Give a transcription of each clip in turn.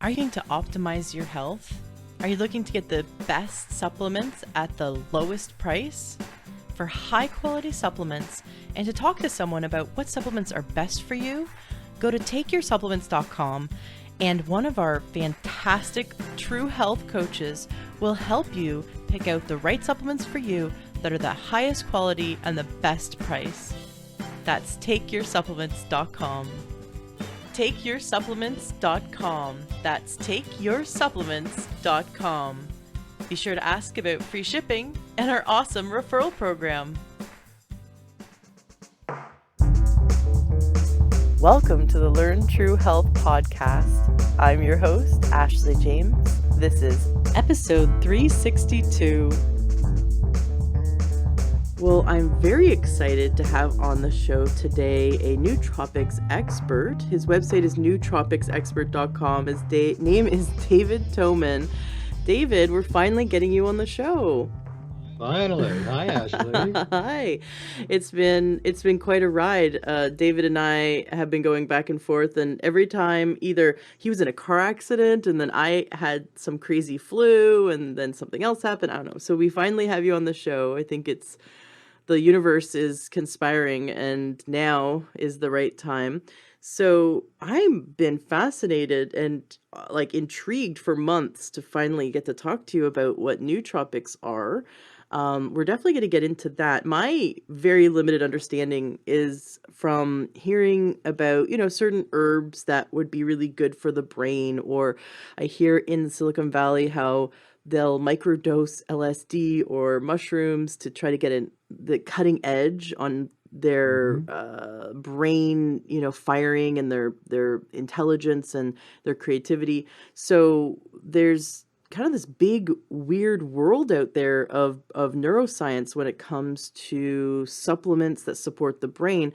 Are you going to optimize your health? Are you looking to get the best supplements at the lowest price? For high quality supplements and to talk to someone about what supplements are best for you, go to takeyoursupplements.com and one of our fantastic True Health coaches will help you pick out the right supplements for you that are the highest quality and the best price. That's takeyoursupplements.com. takeyoursupplements.com. That's takeyoursupplements.com. Be sure to ask about free shipping and our awesome referral program. Welcome to the Learn True Health podcast. I'm your host, Ashley James. This is episode 362. Well, I'm very excited to have on the show today a nootropics expert. His website is nootropicsexpert.com. His name is David Tomen. David, we're finally getting you on the show. Finally. Hi, Ashley. Hi. It's been quite a ride. David and I have been going back and forth, and every time either he was in a car accident and then I had some crazy flu and then something else happened. I don't know. So we finally have you on the show. I think the universe is conspiring and now is the right time. So I've been fascinated and intrigued for months to finally get to talk to you about what nootropics are. We're definitely going to get into that. My very limited understanding is from hearing about, certain herbs that would be really good for the brain, or I hear in Silicon Valley how they'll microdose LSD or mushrooms to try to get the cutting edge on their brain, firing and their intelligence and their creativity. So there's kind of this big, weird world out there of neuroscience when it comes to supplements that support the brain.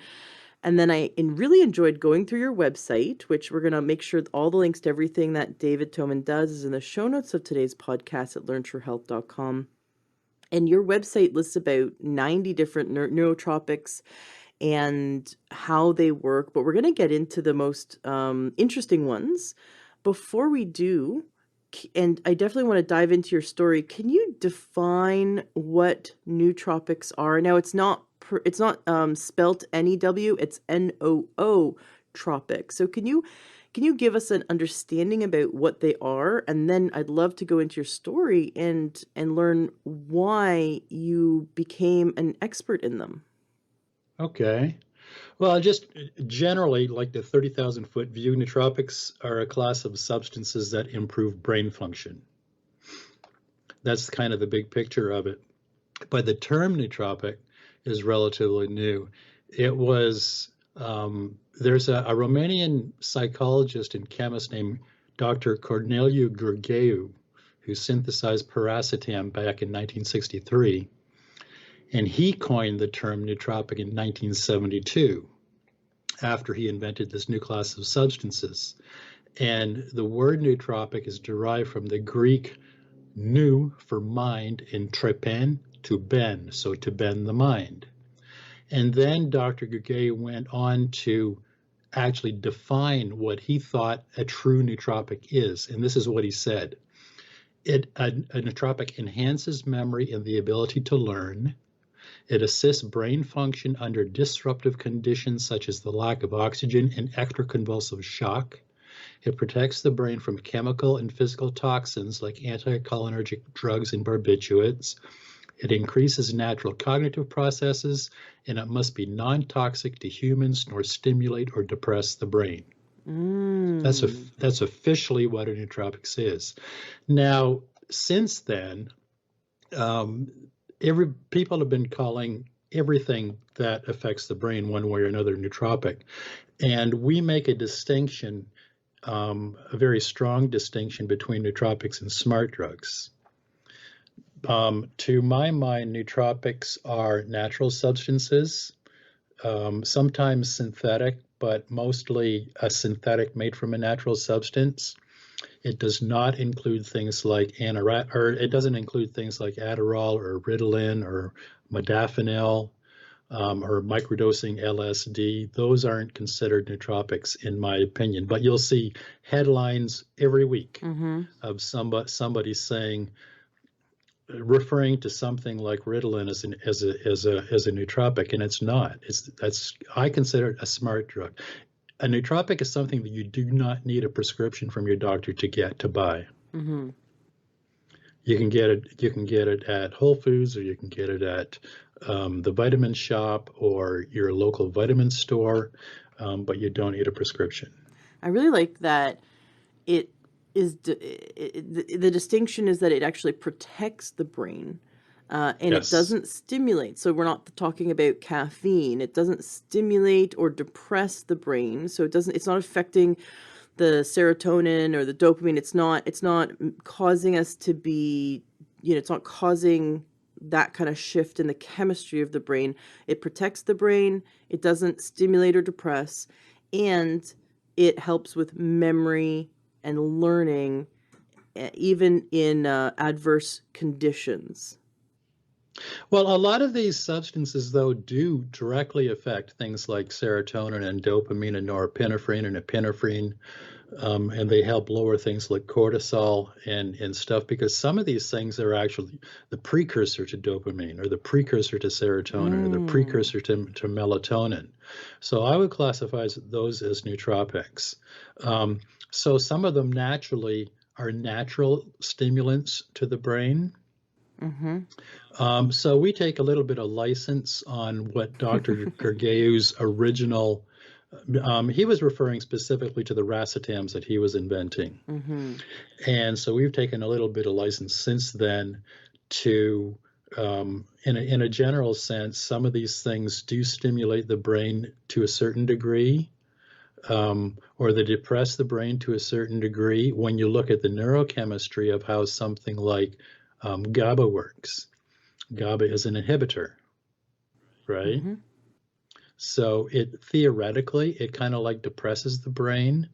And then I really enjoyed going through your website, which we're going to make sure all the links to everything that David Tomen does is in the show notes of today's podcast at learntruehealth.com. And your website lists about 90 different nootropics and how they work, but we're going to get into the most interesting ones. Before we do, and I definitely want to dive into your story, can you define what nootropics are? Now, it's not spelt N-E-W, it's N-O-O tropic. So can you give us an understanding about what they are? And then I'd love to go into your story and learn why you became an expert in them. Okay. Well, just generally, like the 30,000-foot view, nootropics are a class of substances that improve brain function. That's kind of the big picture of it. But the term nootropic is relatively new. It was, there's a Romanian psychologist and chemist named Dr. Corneliu Gurgheu, who synthesized piracetam back in 1963. And he coined the term nootropic in 1972 after he invented this new class of substances. And the word nootropic is derived from the Greek nou for mind and trepen, to bend, so to bend the mind. And then Dr. Gurgheu went on to actually define what he thought a true nootropic is. And this is what he said. A nootropic enhances memory and the ability to learn. It assists brain function under disruptive conditions such as the lack of oxygen and extraconvulsive shock. It protects the brain from chemical and physical toxins like anticholinergic drugs and barbiturates. It increases natural cognitive processes, and it must be non-toxic to humans nor stimulate or depress the brain. That's officially what a nootropics is. Now, since then, people have been calling everything that affects the brain one way or another nootropic. And we make a distinction, a very strong distinction between nootropics and smart drugs. To my mind, nootropics are natural substances, sometimes synthetic, but mostly a synthetic made from a natural substance. It does not include things like it doesn't include things like Adderall or Ritalin or modafinil. or microdosing LSD, those aren't considered nootropics in my opinion. But you'll see headlines every week of somebody saying, referring to something like Ritalin as a nootropic, and it's not. I consider it a smart drug. A nootropic is something that you do not need a prescription from your doctor to buy. You can get it at Whole Foods, or you can get it at the vitamin shop or your local vitamin store, but you don't need a prescription. I really like that it is the distinction is that it actually protects the brain, and Yes. it doesn't stimulate. So we're not talking about caffeine. It doesn't stimulate or depress the brain. So it's not affecting the serotonin or the dopamine. It's not causing us to be, it's not causing that kind of shift in the chemistry of the brain. It protects the brain. It doesn't stimulate or depress, and it helps with memory and learning, even in adverse conditions. Well, a lot of these substances, though, do directly affect things like serotonin and dopamine and norepinephrine and epinephrine, and they help lower things like cortisol and stuff, because some of these things are actually the precursor to dopamine, or the precursor to serotonin, or the precursor to melatonin. So I would classify those as nootropics. So some of them naturally are natural stimulants to the brain. So we take a little bit of license on what Dr. Gergely's original, he was referring specifically to the racetams that he was inventing. And so we've taken a little bit of license since then to, in a general sense, some of these things do stimulate the brain to a certain degree, or they depress the brain to a certain degree. When you look at the neurochemistry of how something like GABA works, GABA is an inhibitor, right? So theoretically, it kind of like depresses the brain,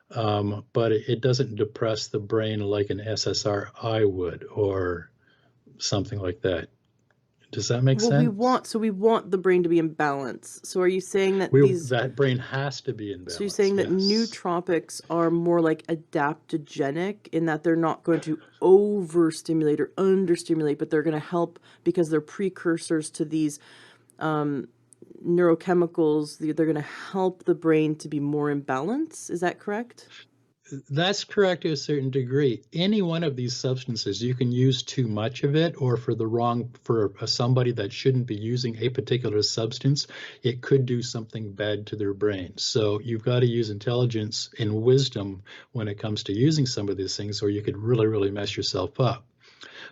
but it doesn't depress the brain like an SSRI would, or something like that. Does that make sense? We want the brain to be in balance. So are you saying that that brain has to be in balance? So you're saying that yes. nootropics are more like adaptogenic, in that they're not going to overstimulate or understimulate, but they're going to help because they're precursors to these neurochemicals. They're going to help the brain to be more in balance. Is that correct? That's correct to a certain degree. Any one of these substances, you can use too much of it, or for somebody that shouldn't be using a particular substance, it could do something bad to their brain. So you've got to use intelligence and wisdom when it comes to using some of these things, or you could really, really mess yourself up.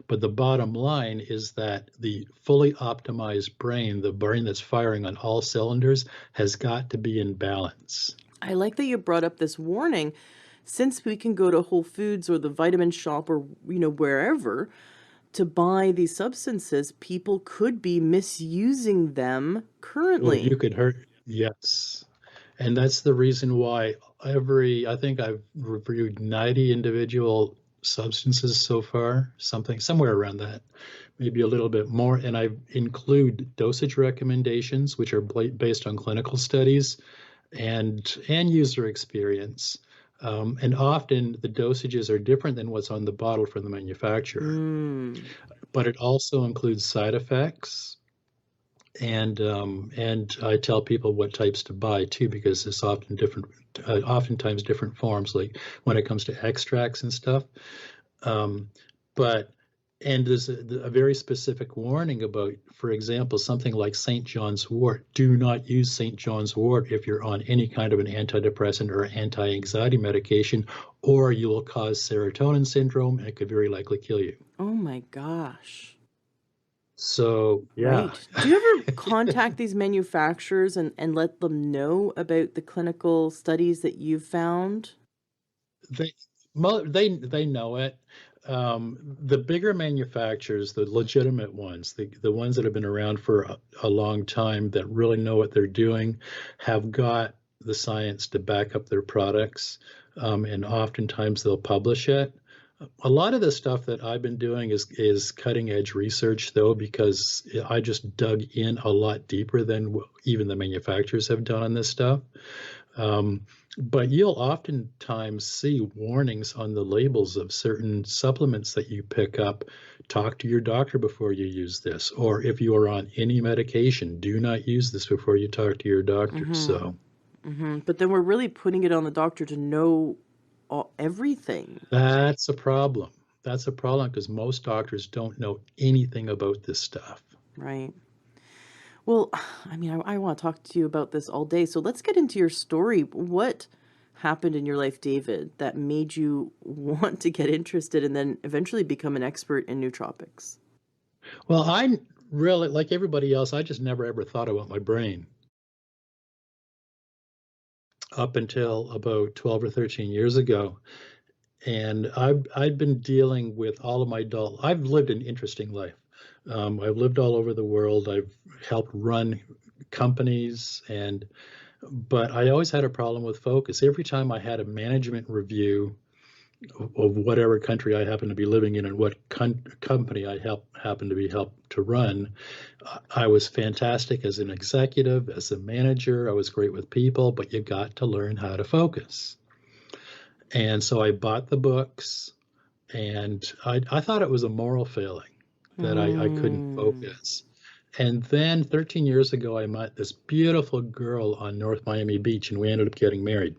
But the bottom line is that the fully optimized brain, the brain that's firing on all cylinders, has got to be in balance. I like that you brought up this warning. Since we can go to Whole Foods or the vitamin shop or wherever to buy these substances, people could be misusing them currently. Well, you could hurt. Yes. And that's the reason why I think I've reviewed 90 individual substances so far, somewhere around that, maybe a little bit more. And I include dosage recommendations, which are based on clinical studies and user experience. And often the dosages are different than what's on the bottle from the manufacturer. But it also includes side effects. And I tell people what types to buy too, because there's oftentimes different forms, like when it comes to extracts and stuff. And there's a very specific warning about, for example, something like St. John's wort. Do not use St. John's wort if you're on any kind of an antidepressant or anti-anxiety medication, or you will cause serotonin syndrome, and it could very likely kill you. Oh my gosh. So, yeah. Right. Do you ever contact these manufacturers and let them know about the clinical studies that you've found? They know it. The bigger manufacturers, the legitimate ones, the ones that have been around for a long time, that really know what they're doing, have got the science to back up their products, and oftentimes they'll publish it. A lot of the stuff that I've been doing is cutting edge research, though, because I just dug in a lot deeper than even the manufacturers have done on this stuff. But you'll oftentimes see warnings on the labels of certain supplements that you pick up. Talk to your doctor before you use this, or if you are on any medication, do not use this before you talk to your doctor. So But then we're really putting it on the doctor to know everything. that's a problem. That's a problem because most doctors don't know anything about this stuff. Right. Well, I mean, I want to talk to you about this all day. So let's get into your story. What happened in your life, David, that made you want to get interested and then eventually become an expert in nootropics? Well, I really, like everybody else, I just never ever thought about my brain up until about 12 or 13 years ago. And I've been dealing with all of my adult, I've lived an interesting life. I've lived all over the world. I've helped run companies, but I always had a problem with focus. Every time I had a management review of whatever country I happened to be living in and what company I happened to be helped to run, I was fantastic as an executive, as a manager. I was great with people, but you got to learn how to focus. And so I bought the books, and I thought it was a moral failing that I couldn't focus. And then 13 years ago, I met this beautiful girl on North Miami Beach, and we ended up getting married.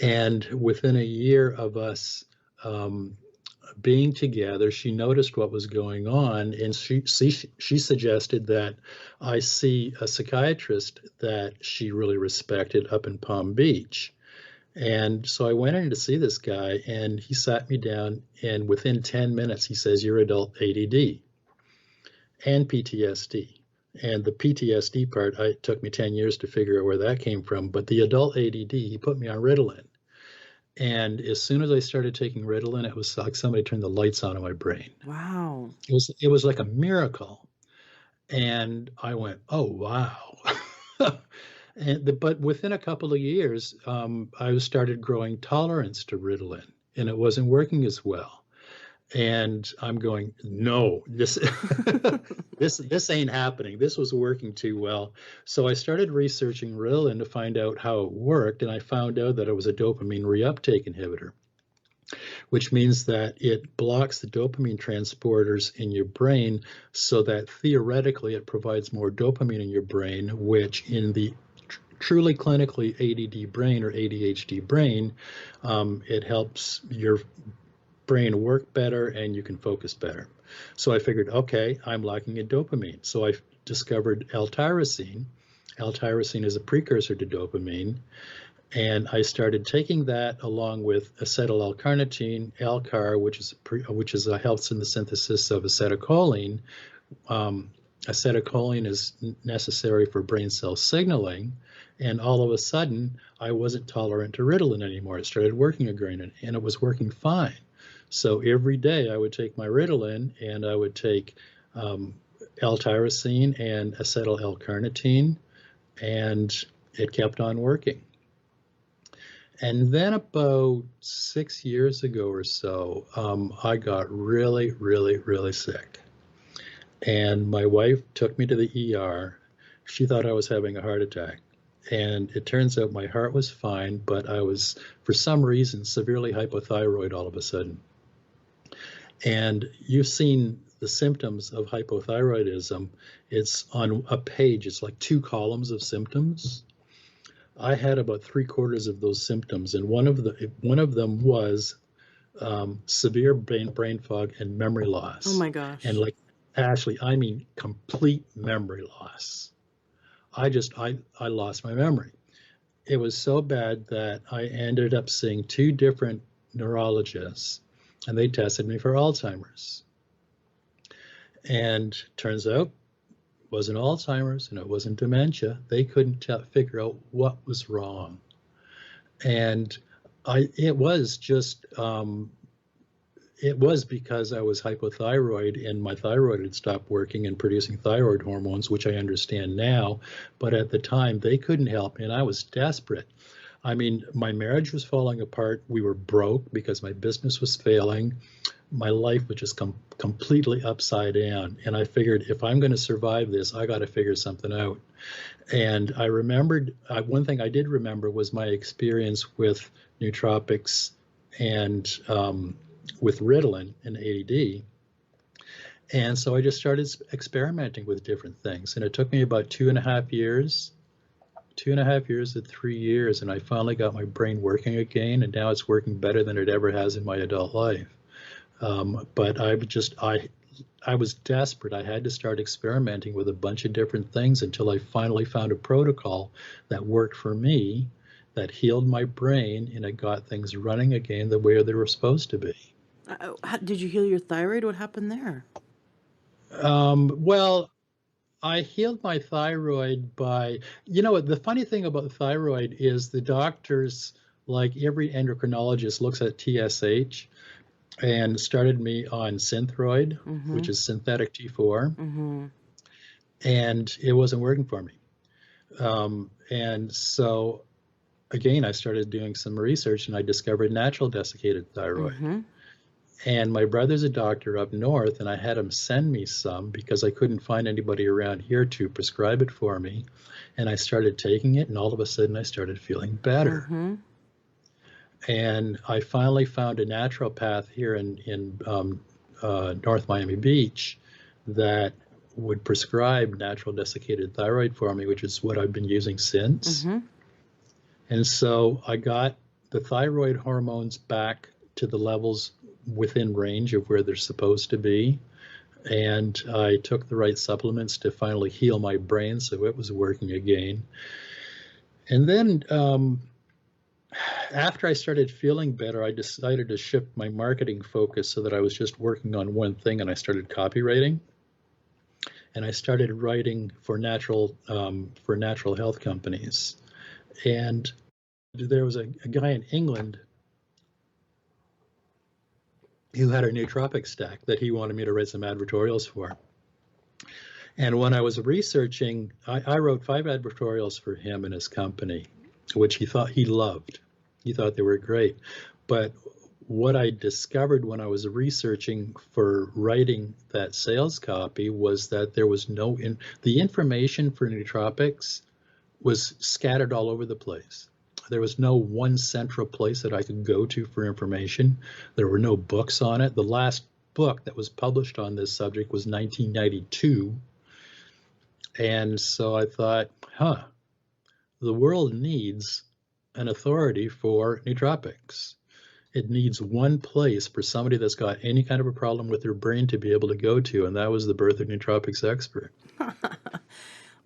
And within a year of us being together, she noticed what was going on, and she suggested that I see a psychiatrist that she really respected up in Palm Beach. And so I went in to see this guy, and he sat me down, and within 10 minutes, he says, "You're adult ADD and PTSD." And the PTSD part, it took me 10 years to figure out where that came from. But the adult ADD, he put me on Ritalin. And as soon as I started taking Ritalin, it was like somebody turned the lights on in my brain. Wow. It was like a miracle. And I went, oh, wow. But within a couple of years, I started growing tolerance to Ritalin, and it wasn't working as well. And I'm going, no, this ain't happening. This was working too well. So I started researching Ritalin to find out how it worked, and I found out that it was a dopamine reuptake inhibitor, which means that it blocks the dopamine transporters in your brain so that theoretically it provides more dopamine in your brain, which in the truly clinically ADD brain or ADHD brain, it helps your brain work better and you can focus better. So I figured, okay, I'm lacking in dopamine. So I discovered L-tyrosine. L-tyrosine is a precursor to dopamine. And I started taking that along with acetyl-L-carnitine, L-car, which helps in the synthesis of acetylcholine. Acetylcholine is necessary for brain cell signaling. And all of a sudden, I wasn't tolerant to Ritalin anymore. It started working again, and it was working fine. So every day I would take my Ritalin, and I would take L-tyrosine and acetyl-L-carnitine, and it kept on working. And then about 6 years ago or so, I got really, really, really sick. And my wife took me to the ER. She thought I was having a heart attack. And it turns out my heart was fine, but I was, for some reason, severely hypothyroid all of a sudden. And you've seen the symptoms of hypothyroidism. It's on a page. It's like 2 columns of symptoms. I had about 3/4 of those symptoms, and one of them was severe brain fog and memory loss. Oh my gosh. And like, Ashley, I mean complete memory loss. I lost my memory. It was so bad that I ended up seeing 2 different neurologists, and they tested me for Alzheimer's. And turns out it wasn't Alzheimer's and it wasn't dementia. They couldn't figure out what was wrong. And it was because I was hypothyroid and my thyroid had stopped working and producing thyroid hormones, which I understand now. But at the time, they couldn't help me, and I was desperate. I mean, my marriage was falling apart. We were broke because my business was failing. My life was just completely upside down. And I figured if I'm going to survive this, I got to figure something out. And I remembered one thing I did remember was my experience with nootropics and with Ritalin and ADD. And so I just started experimenting with different things. And it took me about 2.5 years to 3 years, and I finally got my brain working again, and now it's working better than it ever has in my adult life. But I was desperate. I had to start experimenting with a bunch of different things until I finally found a protocol that worked for me, that healed my brain, and it got things running again the way they were supposed to be. Did you heal your thyroid? What happened there? Well, I healed my thyroid by, the funny thing about thyroid is the doctors, like every endocrinologist, looks at TSH and started me on Synthroid, which is synthetic T4, and it wasn't working for me. And so, again, I started doing some research, and I discovered natural desiccated thyroid. And my brother's a doctor up north, and I had him send me some because I couldn't find anybody around here to prescribe it for me. And I started taking it, and all of a sudden I started feeling better. And I finally found a naturopath here in North Miami Beach that would prescribe natural desiccated thyroid for me, which is what I've been using since. And so I got the thyroid hormones back to the levels within range of where they're supposed to be. And I took the right supplements to finally heal my brain, so it was working again. And then after I started feeling better, I decided to shift my marketing focus so that I was just working on one thing, and I started copywriting. And I started writing for natural health companies. And there was a guy in England who had a nootropic stack that he wanted me to write some advertorials for. And when I was researching, I wrote 5 advertorials for him and his company, which he thought he loved. He thought they were great. But what I discovered when I was researching for writing that sales copy was that there was the information for nootropics was scattered all over the place. There was no one central place that I could go to for information. There were no books on it. The last book that was published on this subject was 1992. And so I thought, the world needs an authority for nootropics. It needs one place for somebody that's got any kind of a problem with their brain to be able to go to, and that was the birth of Nootropics Expert.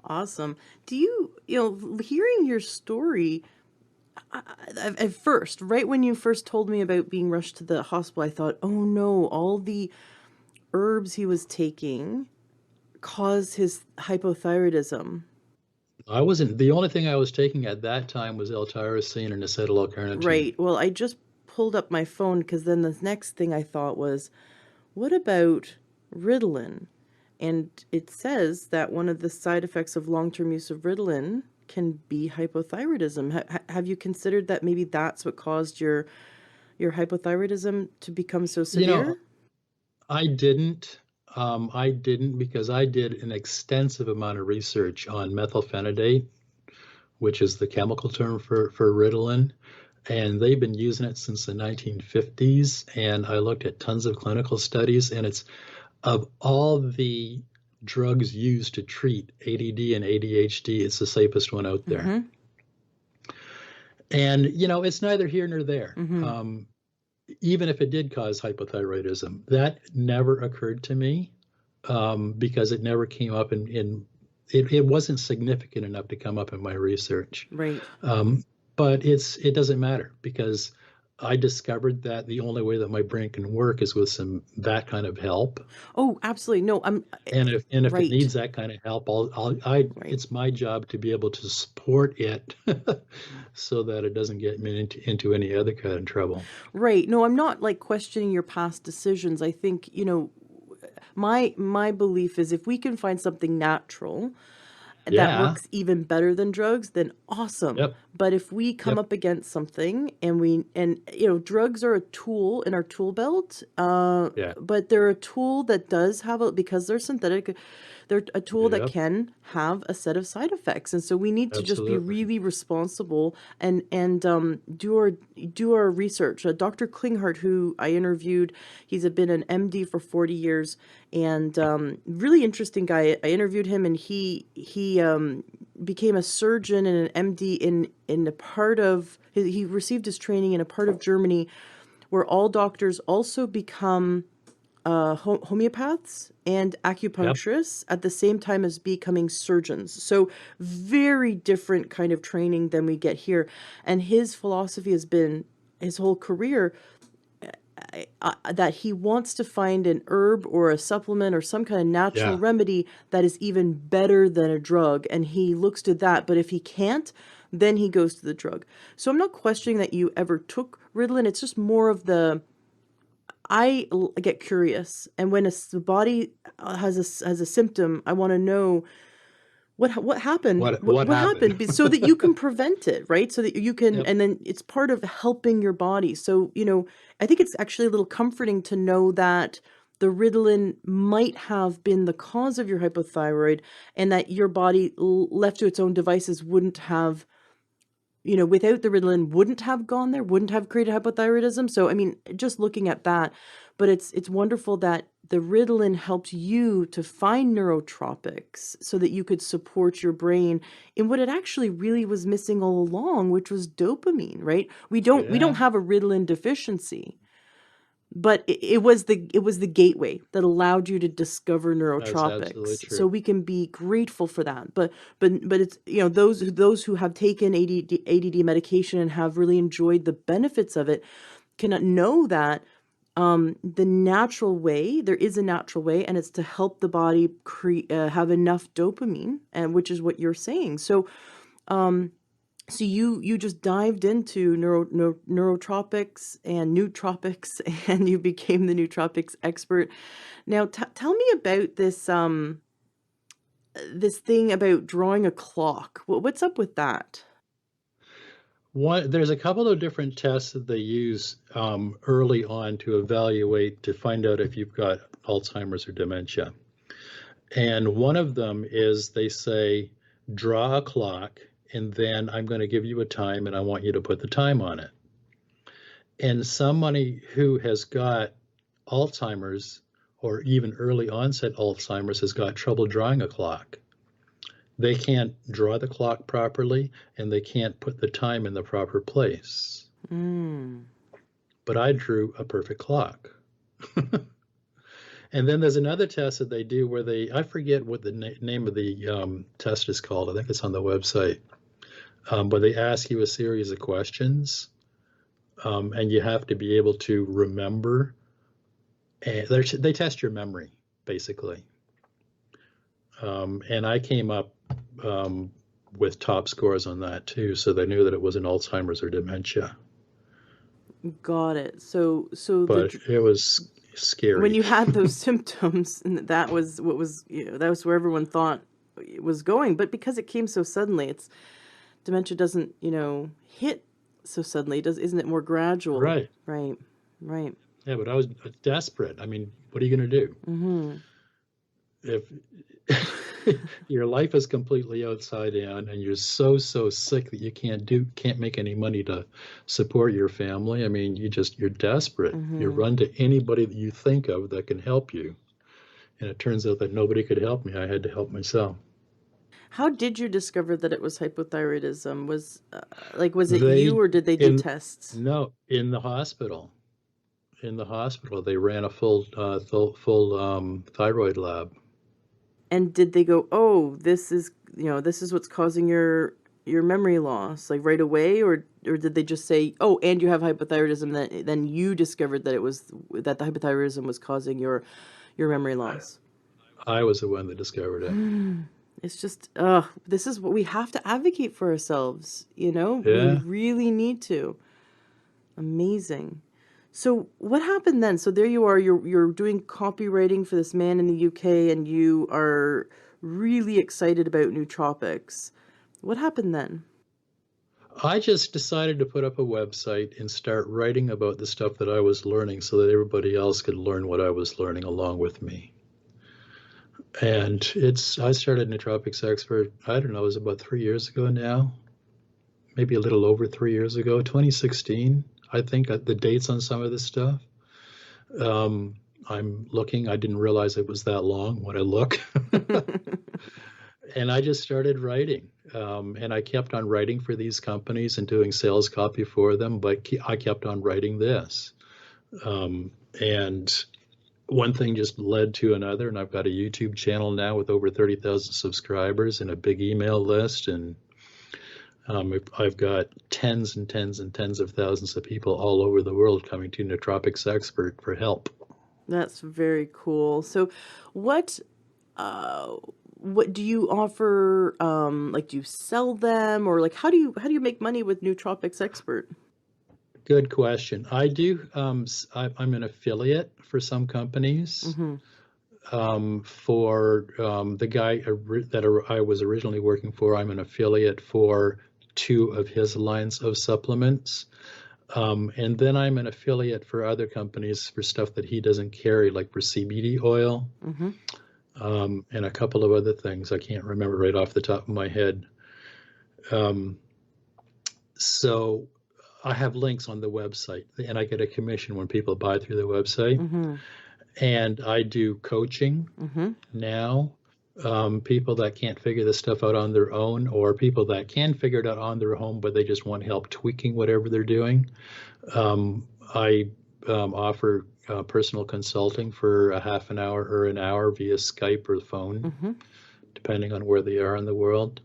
Awesome. Do you hearing your story, at first, right when you first told me about being rushed to the hospital, I thought, oh no, all the herbs he was taking caused his hypothyroidism. The only thing I was taking at that time was L-tyrosine and acetyl-L-carnitine. Right. Well, I just pulled up my phone because then the next thing I thought was, what about Ritalin? And it says that one of the side effects of long-term use of Ritalin can be hypothyroidism. Have you considered that maybe that's what caused your hypothyroidism to become so severe? I didn't. I didn't because I did an extensive amount of research on methylphenidate, which is the chemical term for Ritalin, and they've been using it since the 1950s. And I looked at tons of clinical studies, and it's of all the drugs used to treat ADD and ADHD, it's the safest one out there. And, it's neither here nor there. Even if it did cause hypothyroidism, that never occurred to me because it never came up it wasn't significant enough to come up in my research. Right. But it doesn't matter because I discovered that the only way that my brain can work is with that kind of help. Oh, absolutely. No, and if right. it needs that kind of help, it's my job to be able to support it so that it doesn't get me into any other kind of trouble. Right. No, I'm not questioning your past decisions. I think, my belief is if we can find something natural that Yeah. works even better than drugs, then awesome. Yep. But if we come Yep. up against something and drugs are a tool in our tool belt, Yeah. but they're a tool that does have because they're synthetic, they're a tool that Yep. can have a set of side effects. And so we need to just be Absolutely. really responsible and do our research. Dr. Klinghardt, who I interviewed, he's been an MD for 40 years and really interesting guy. I interviewed him, and he became a surgeon and an MD in a part of he received his training in a part of Germany where all doctors also become homeopaths and Yep. acupuncturists at the same time as becoming surgeons. So very different kind of training than we get here. And his philosophy has been his whole career that he wants to find an herb or a supplement or some kind of natural Yeah. remedy that is even better than a drug. And he looks to that. But if he can't, then he goes to the drug. So I'm not questioning that you ever took Ritalin. It's just more of I get curious, and when the body has a symptom, I want to know what happened, What what happened? happened, so that you can prevent it, right? So that you can, Yep. and then it's part of helping your body. So I think it's actually a little comforting to know that the Ritalin might have been the cause of your hypothyroid, and that your body, left to its own devices, wouldn't have without the Ritalin, wouldn't have gone there, wouldn't have created hypothyroidism. So, I mean, just looking at that, but it's wonderful that the Ritalin helped you to find neurotropics so that you could support your brain in what it actually really was missing all along, which was dopamine, right? We don't Yeah. have a Ritalin deficiency, but it was the gateway that allowed you to discover That's absolutely neurotropics. So true. we can be grateful for that. But it's those who have taken ADD medication and have really enjoyed the benefits of it cannot know that the natural way, there is a natural way, and it's to help the body have enough dopamine, and which is what you're saying. So so you just dived into neurotropics and nootropics, and you became the nootropics expert. Now, tell me about this thing about drawing a clock. What's up with that? There's a couple of different tests that they use early on to evaluate to find out if you've got Alzheimer's or dementia. And one of them is they say, draw a clock, and then I'm going to give you a time, and I want you to put the time on it. And somebody who has got Alzheimer's or even early onset Alzheimer's has got trouble drawing a clock. They can't draw the clock properly, and they can't put the time in the proper place. But I drew a perfect clock. And then there's another test that they do where I forget what the name of the test is called. I think it's on the website. But they ask you a series of questions, and you have to be able to remember. And they test your memory, basically. And I came up with top scores on that too, so they knew that it was an Alzheimer's or dementia. Got it. So But it was scary. when you had those symptoms, and that was what was that was where everyone thought it was going, but because it came so suddenly, dementia doesn't hit so suddenly. Isn't it more gradual? Right. Right. Yeah, but I was desperate. I mean, what are you going to do? If your life is completely upside down and you're so sick that you can't make any money to support your family, I mean, you're desperate. You run to anybody that you think of that can help you. And it turns out that nobody could help me. I had to help myself. How did you discover that it was hypothyroidism? Was it you, or did they do tests? No, in the hospital. In the hospital, they ran a full thyroid lab. And did they go, "Oh, this is what's causing your memory loss," like right away, or did they just say, "Oh, and you have hypothyroidism"? Then you discovered that the hypothyroidism was causing your memory loss. I was the one that discovered it. It's just, this is what we have to advocate for ourselves. Yeah. We really need to. Amazing. So what happened then? So there you are, you're doing copywriting for this man in the UK, and you are really excited about nootropics. What happened then? I just decided to put up a website and start writing about the stuff that I was learning so that everybody else could learn what I was learning along with me. And I started Nootropics Expert, I don't know, it was about 3 years ago now, maybe a little over 3 years ago, 2016, I think, the dates on some of this stuff. I'm looking, I didn't realize it was that long when I look. And I just started writing. And I kept on writing for these companies and doing sales copy for them, but I kept on writing this. And one thing just led to another, and I've got a YouTube channel now with over 30,000 subscribers and a big email list, and I've got tens and tens and tens of thousands of people all over the world coming to Nootropics Expert for help. That's very cool. So what do you offer? Like, do you sell them, or like how do you make money with Nootropics Expert? Good question. I do. I'm an affiliate for some companies. For the guy that I was originally working for, I'm an affiliate for 2 of his lines of supplements. And then I'm an affiliate for other companies for stuff that he doesn't carry, like for CBD oil, and a couple of other things I can't remember right off the top of my head. So I have links on the website, and I get a commission when people buy through the website. And I do coaching now. People that can't figure this stuff out on their own, or people that can figure it out on their own, but they just want help tweaking whatever they're doing. I offer personal consulting for a half an hour or an hour via Skype or phone, depending on where they are in the world.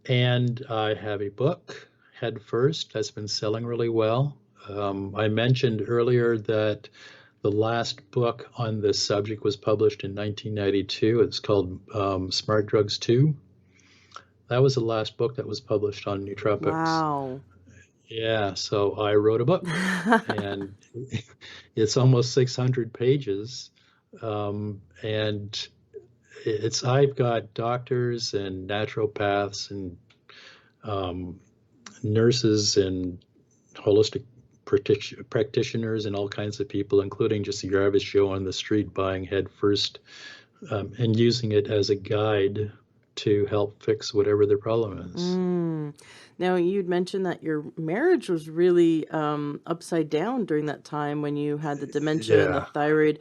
And I have a book, Head First, that's been selling really well. I mentioned earlier that the last book on this subject was published in 1992. It's called Smart Drugs 2. That was the last book that was published on nootropics. Wow. Yeah, so I wrote a book, and it's almost 600 pages. And I've got doctors and naturopaths and nurses and holistic practitioners and all kinds of people, including just your average Joe on the street, buying Head First and using it as a guide to help fix whatever their problem is. Now, you'd mentioned that your marriage was really upside down during that time when you had the dementia and the thyroid.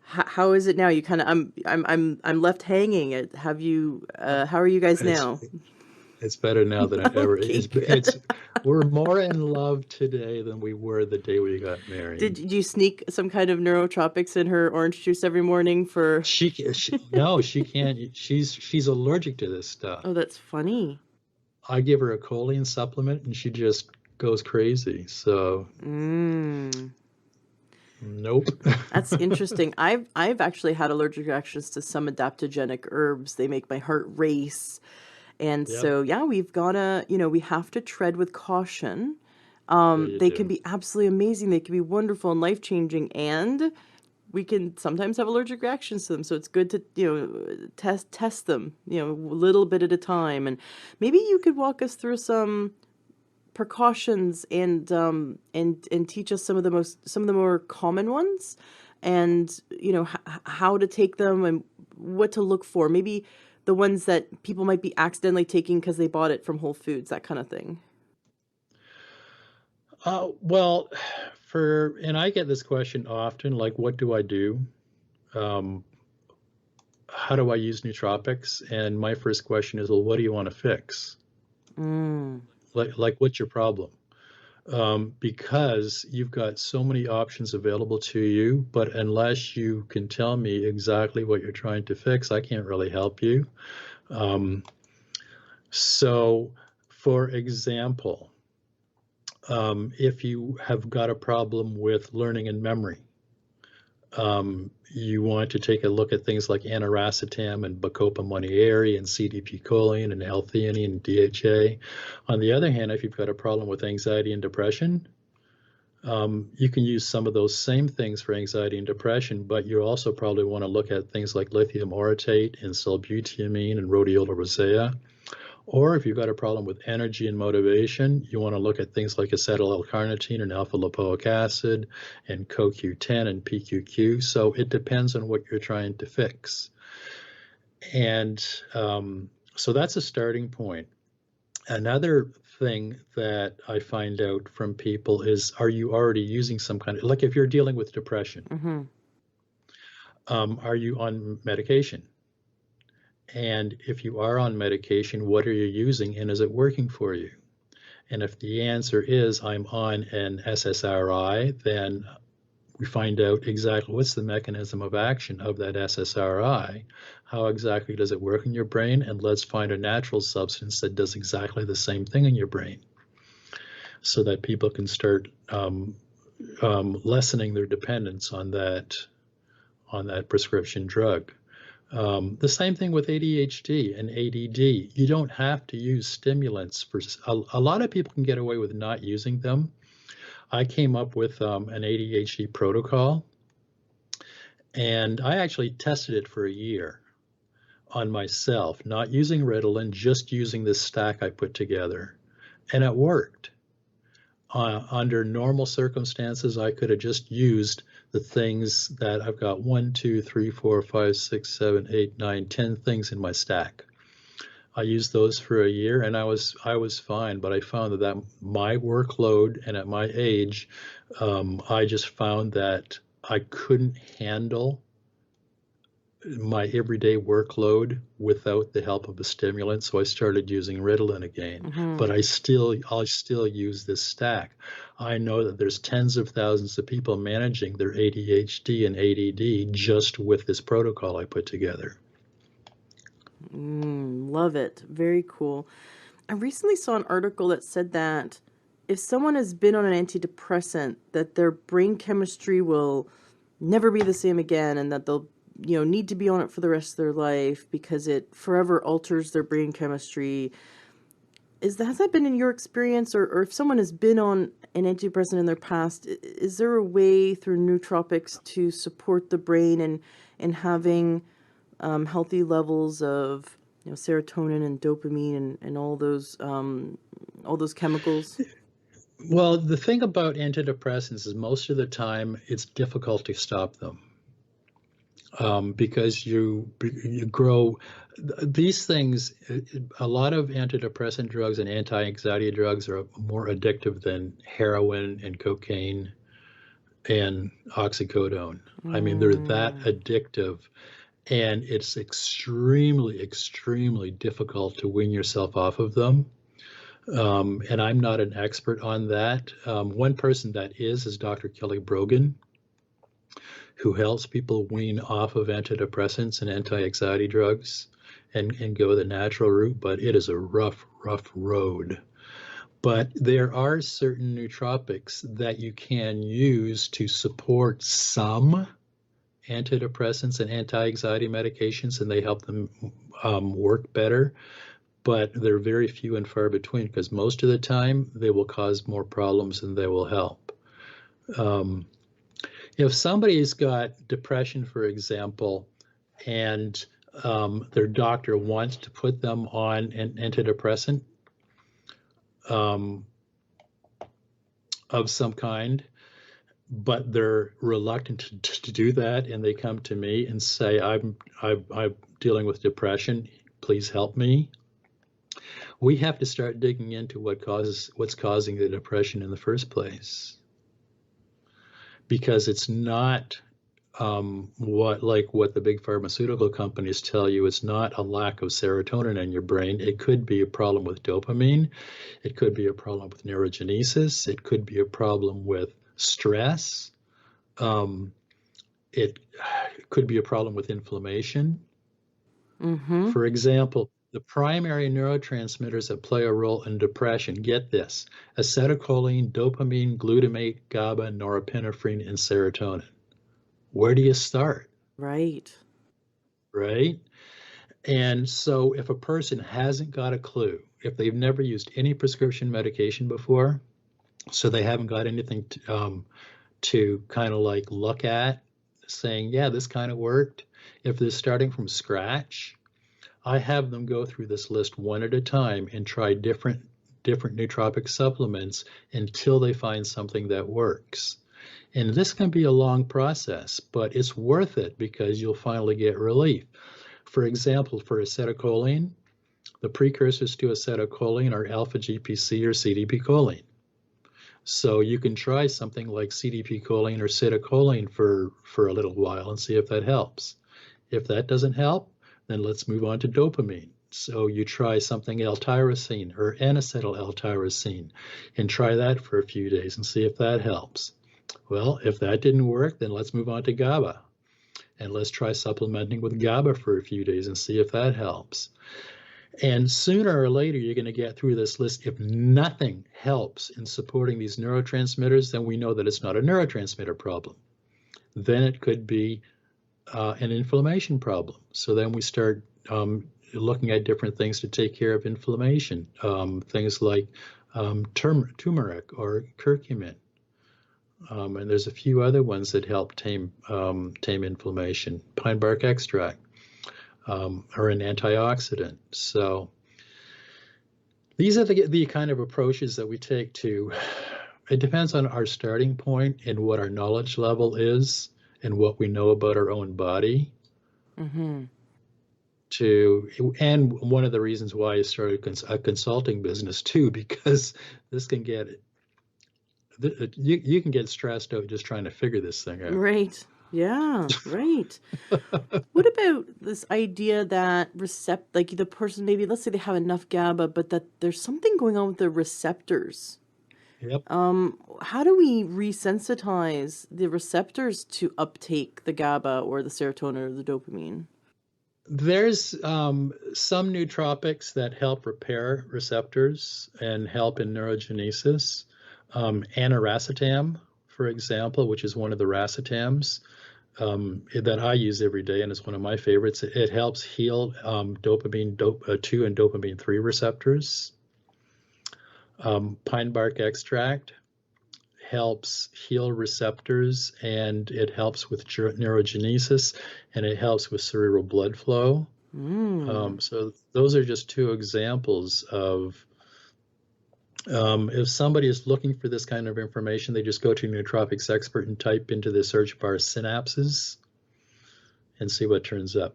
How is it now? You kind of, I'm left hanging. Have you? How are you guys now? It's better now than ever. We're more in love today than we were the day we got married. Did you sneak some kind of neurotropics in her orange juice every morning for? No, she can't. She's allergic to this stuff. Oh, that's funny. I give her a choline supplement and she just goes crazy. So. Nope. That's interesting. I've actually had allergic reactions to some adaptogenic herbs. They make my heart race. And so, yeah, we've got to, we have to tread with caution. They can be absolutely amazing. They can be wonderful and life-changing. And we can sometimes have allergic reactions to them. So it's good to, test them, a little bit at a time. And maybe you could walk us through some precautions and teach us some of the more common ones, and how to take them and what to look for. Maybe the ones that people might be accidentally taking because they bought it from Whole Foods, that kind of thing. Well, and I get this question often, like, what do I do? How do I use nootropics? And my first question is, well, what do you want to fix? Like, what's your problem? Because you've got so many options available to you, but unless you can tell me exactly what you're trying to fix, I can't really help you. So, for example, if you have got a problem with learning and memory, you want to take a look at things like aniracetam and Bacopa monnieri and CDP choline and L-theanine and DHA. On the other hand, if you've got a problem with anxiety and depression, You can use some of those same things for anxiety and depression, but you also probably want to look at things like lithium orotate and sibutramine and rhodiola rosea. Or if you've got a problem with energy and motivation, you want to look at things like acetyl-L-carnitine and alpha-lipoic acid and CoQ10 and PQQ. So it depends on what you're trying to fix. And so that's a starting point. Another thing that I find out from people is, are you already using some kind of, like if you're dealing with depression, are you on medication? And if you are on medication, what are you using and is it working for you? And if the answer is I'm on an SSRI, then we find out exactly what's the mechanism of action of that SSRI. How exactly does it work in your brain? And let's find a natural substance that does exactly the same thing in your brain so that people can start lessening their dependence on that prescription drug. The same thing with ADHD and ADD. You don't have to use stimulants. A lot of people can get away with not using them. I came up with an ADHD protocol, and I actually tested it for a year on myself, not using Ritalin, just using this stack I put together, and it worked. Under normal circumstances, I could have just used the things that I've got 1, 2, 3, 4, 5, 6, 7, 8, 9, 10 things in my stack. I used those for a year and I was fine, but I found that my workload and at my age, I just found that I couldn't handle my everyday workload without the help of a stimulant, so I started using Ritalin again. But I'll still use this stack. I know that there's tens of thousands of people managing their ADHD and ADD just with this protocol I put together. Love it. Very cool. I recently saw an article that said that if someone has been on an antidepressant, that their brain chemistry will never be the same again, and that they'll need to be on it for the rest of their life because it forever alters their brain chemistry. Has that been in your experience, or if someone has been on an antidepressant in their past, is there a way through nootropics to support the brain and having healthy levels of serotonin and dopamine and all those chemicals? Well, the thing about antidepressants is most of the time it's difficult to stop them. Because you grow these things. A lot of antidepressant drugs and anti-anxiety drugs are more addictive than heroin and cocaine and oxycodone. I mean, they're that addictive, and it's extremely, extremely difficult to wean yourself off of them. And I'm not an expert on that. One person that is Dr. Kelly Brogan, who helps people wean off of antidepressants and anti-anxiety drugs and go the natural route, but it is a rough, rough road. But there are certain nootropics that you can use to support some antidepressants and anti-anxiety medications, and they help them work better. But they're very few and far between because most of the time they will cause more problems than they will help. If somebody's got depression, for example, and their doctor wants to put them on an antidepressant of some kind, but they're reluctant to do that, and they come to me and say, I'm dealing with depression, please help me. We have to start digging into what's causing the depression in the first place. Because it's not what the big pharmaceutical companies tell you. It's not a lack of serotonin in your brain. It could be a problem with dopamine. It could be a problem with neurogenesis. It could be a problem with stress. It could be a problem with inflammation. For example, the primary neurotransmitters that play a role in depression, get this: acetylcholine, dopamine, glutamate, GABA, norepinephrine, and serotonin. Where do you start? Right. And so if a person hasn't got a clue, if they've never used any prescription medication before, So they haven't got anything to kind of like look at, saying, yeah, this kind of worked. If they're starting from scratch, I have them go through this list one at a time and try different nootropic supplements until they find something that works. And this can be a long process, but it's worth it because you'll finally get relief. For example, for acetylcholine, the precursors to acetylcholine are alpha GPC or CDP choline. So you can try something like CDP choline or acetylcholine for a little while and see if that helps. If that doesn't help, then let's move on to dopamine. So you try something L-tyrosine or N-acetyl L-tyrosine and try that for a few days and see if that helps. Well, if that didn't work, then let's move on to GABA. And let's try supplementing with GABA for a few days and see if that helps. And sooner or later, you're going to get through this list. If nothing helps in supporting these neurotransmitters, then we know that it's not a neurotransmitter problem. Then it could be an inflammation problem. So then we start looking at different things to take care of inflammation, things like turmeric or curcumin. And there's a few other ones that help tame inflammation. Pine bark extract are an antioxidant. So these are the kind of approaches that we take to. It depends on our starting point and what our knowledge level is and what we know about our own body. Mm-hmm. And one of the reasons why I started a consulting business too, because this can get. You can get stressed out just trying to figure this thing out. Right. Yeah, right. What about this idea that like the person, maybe let's say they have enough GABA, but that there's something going on with the receptors. Yep. How do we resensitize the receptors to uptake the GABA or the serotonin or the dopamine? There's some nootropics that help repair receptors and help in neurogenesis. Aniracetam, for example, which is one of the racetams that I use every day, and it's one of my favorites. It helps heal dopamine 2 and dopamine 3 receptors. Pine bark extract helps heal receptors, and it helps with neurogenesis, and it helps with cerebral blood flow. So those are just two examples of if somebody is looking for this kind of information, they just go to Nootropics Expert and type into the search bar synapses and see what turns up.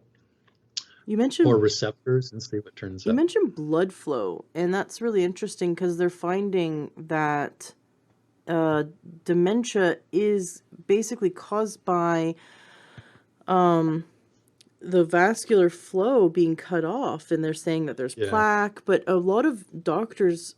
You mentioned or receptors and see what turns up. You mentioned blood flow, and that's really interesting because they're finding that dementia is basically caused by the vascular flow being cut off, and they're saying that there's plaque, but a lot of doctors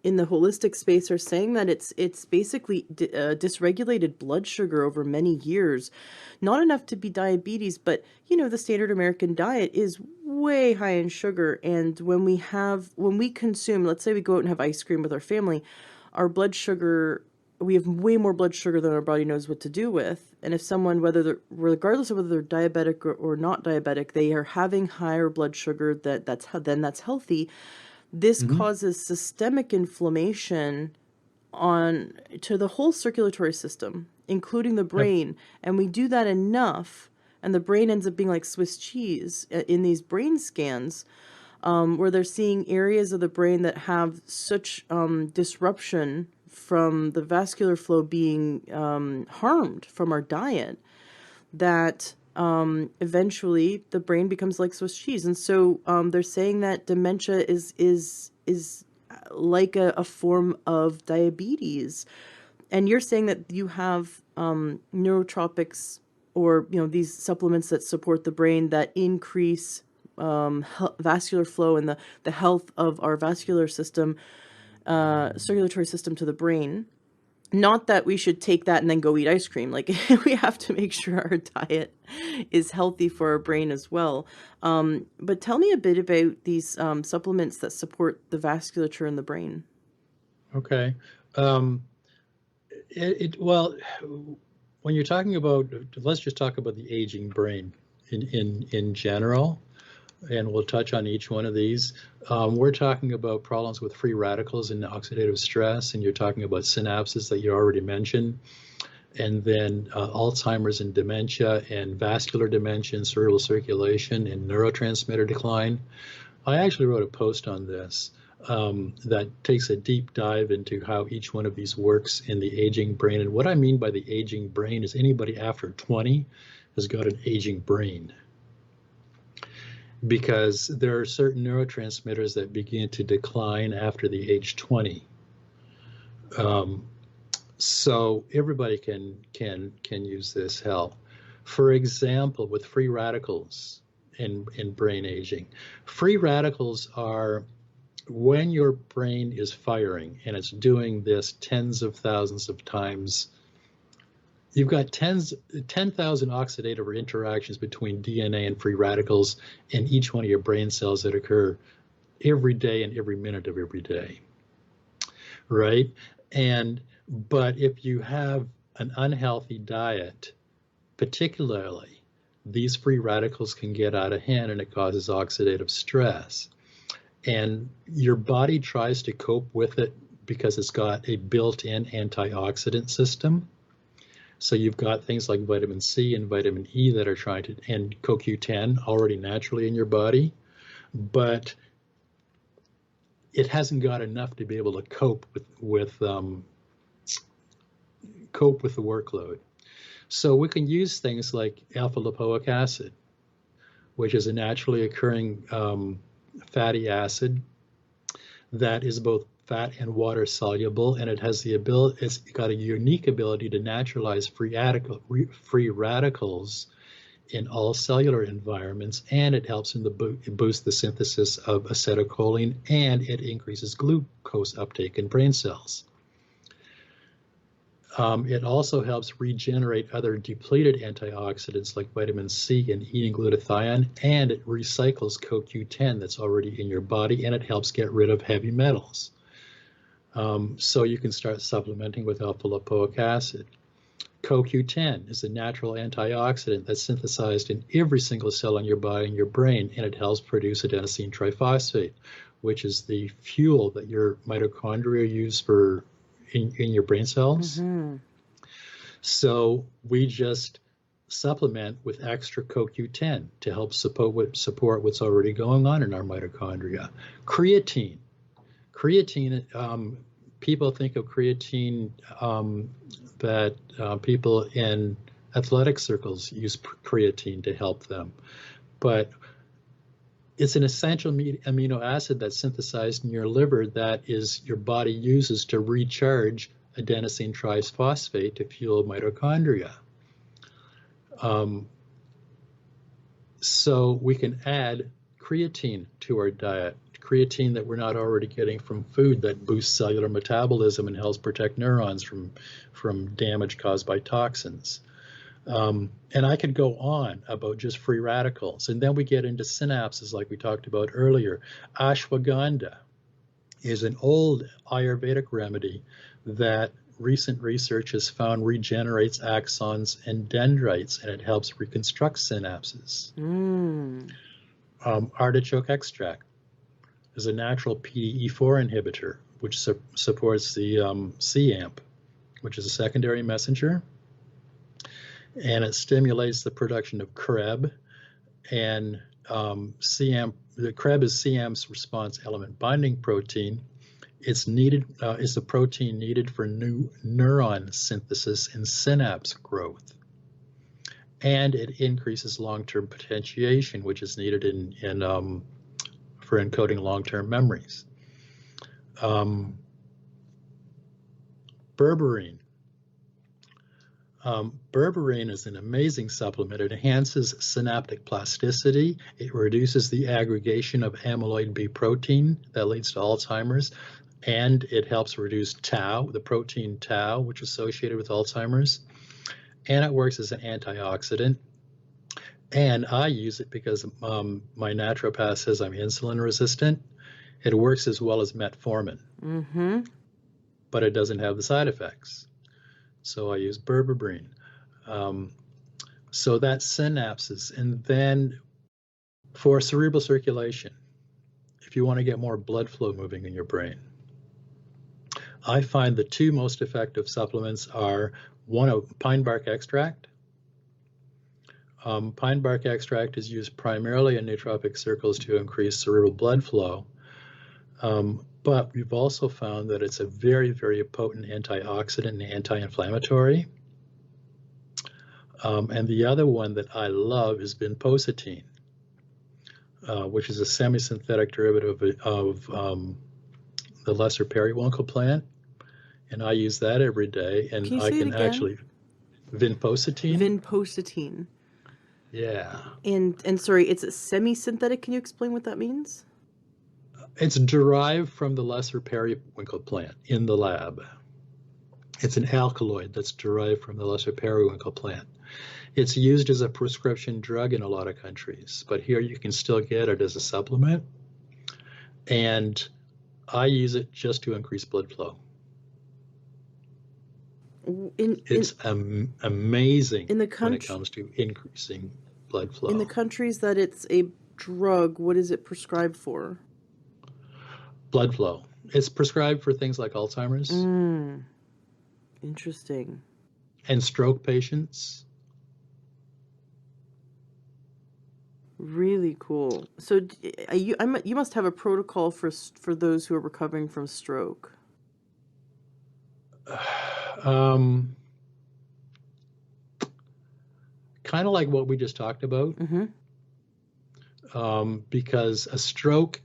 in the holistic space are saying that it's basically dysregulated blood sugar over many years. Not enough to be diabetes, but the standard American diet is way high in sugar, and when we consume, let's say we go out and have ice cream with our family, our blood sugar, we have way more blood sugar than our body knows what to do with. And if someone, regardless of whether they're diabetic or not diabetic, they are having higher blood sugar that's healthy, this causes systemic inflammation to the whole circulatory system, including the brain. And we do that enough, and the brain ends up being like Swiss cheese in these brain scans, where they're seeing areas of the brain that have such disruption from the vascular flow being harmed from our diet that eventually the brain becomes like Swiss cheese. And so they're saying that dementia is like a form of diabetes. And you're saying that you have neurotropics or these supplements that support the brain that increase vascular flow and the health of our vascular system, circulatory system to the brain. Not that we should take that and then go eat ice cream. Like, we have to make sure our diet is healthy for our brain as well. But tell me a bit about these supplements that support the vasculature in the brain. Okay. Well, when you're talking about, let's just talk about the aging brain in general. and we'll touch on each one of these. We're talking about problems with free radicals and oxidative stress, and you're talking about synapses that you already mentioned, and then Alzheimer's and dementia and vascular dementia and cerebral circulation and neurotransmitter decline. I actually wrote a post on this that takes a deep dive into how each one of these works in the aging brain. And what I mean by the aging brain is anybody after 20 has got an aging brain, because there are certain neurotransmitters that begin to decline after the age 20. So everybody can use this help. For example, with free radicals in brain aging, free radicals are when your brain is firing and it's doing this tens of thousands of times. You've got 10,000 oxidative interactions between DNA and free radicals in each one of your brain cells that occur every day and every minute of every day, right? But if you have an unhealthy diet, particularly, these free radicals can get out of hand and it causes oxidative stress. And your body tries to cope with it because it's got a built-in antioxidant system. So you've got things like vitamin C and vitamin E that are trying to, and CoQ10 already naturally in your body, but it hasn't got enough to be able to cope with the workload. So we can use things like alpha lipoic acid, which is a naturally occurring fatty acid that is both fat and water soluble, and it has the ability, it's got a unique ability to naturalize free radicals in all cellular environments, and it helps in boost the synthesis of acetylcholine, and it increases glucose uptake in brain cells. It also helps regenerate other depleted antioxidants like vitamin C and E and glutathione, and it recycles CoQ10 that's already in your body, and it helps get rid of heavy metals. So you can start supplementing with alpha lipoic acid. CoQ10 is a natural antioxidant that's synthesized in every single cell in your body and your brain, and it helps produce adenosine triphosphate, which is the fuel that your mitochondria use for in your brain cells. Mm-hmm. So we just supplement with extra CoQ10 to help support what's already going on in our mitochondria. Creatine. People think of creatine that people in athletic circles use creatine to help them, but it's an essential amino acid that's synthesized in your liver that is your body uses to recharge adenosine triphosphate to fuel mitochondria. So we can add creatine to our diet, creatine that we're not already getting from food that boosts cellular metabolism and helps protect neurons from damage caused by toxins. And I could go on about just free radicals. And then we get into synapses like we talked about earlier. Ashwagandha is an old Ayurvedic remedy that recent research has found regenerates axons and dendrites, and it helps reconstruct synapses. Artichoke extract is a natural PDE4 inhibitor, which supports the CAMP, which is a secondary messenger. And it stimulates the production of crave, and CAMP. The crave is CAMP's response element binding protein. It's needed. It's the protein needed for new neuron synthesis and synapse growth, and it increases long-term potentiation, which is needed for encoding long-term memories. Berberine. Berberine is an amazing supplement. It enhances synaptic plasticity. It reduces the aggregation of amyloid B protein that leads to Alzheimer's, and it helps reduce tau, the protein tau, which is associated with Alzheimer's, and it works as an antioxidant. And I use it because my naturopath says I'm insulin resistant. It works as well as metformin, but it doesn't have the side effects. So I use berberine. So that's synapses. And then For cerebral circulation, if you want to get more blood flow moving in your brain, I find the two most effective supplements are one, pine bark extract. Pine bark extract is used primarily in nootropic circles to increase cerebral blood flow, but we've also found that it's a very, very potent antioxidant and anti-inflammatory. And the other one that I love is vinpocetine, which is a semi-synthetic derivative of the lesser periwinkle plant, and I use that every day. And Can you I say it can again? actually vinpocetine. Vinpocetine. Yeah. And sorry, it's a semi-synthetic. Can you explain what that means? It's derived from the lesser periwinkle plant in the lab. It's an alkaloid that's derived from the lesser periwinkle plant. It's used as a prescription drug in a lot of countries, but here you can still get it as a supplement. And I use it just to increase blood flow. It's amazing when it comes to increasing blood flow. In the countries that it's a drug, what is it prescribed for? Blood flow. It's prescribed for things like Alzheimer's. Interesting. And stroke patients. Really cool. So you must have a protocol for those who are recovering from stroke. Kind of like what we just talked about. Because a stroke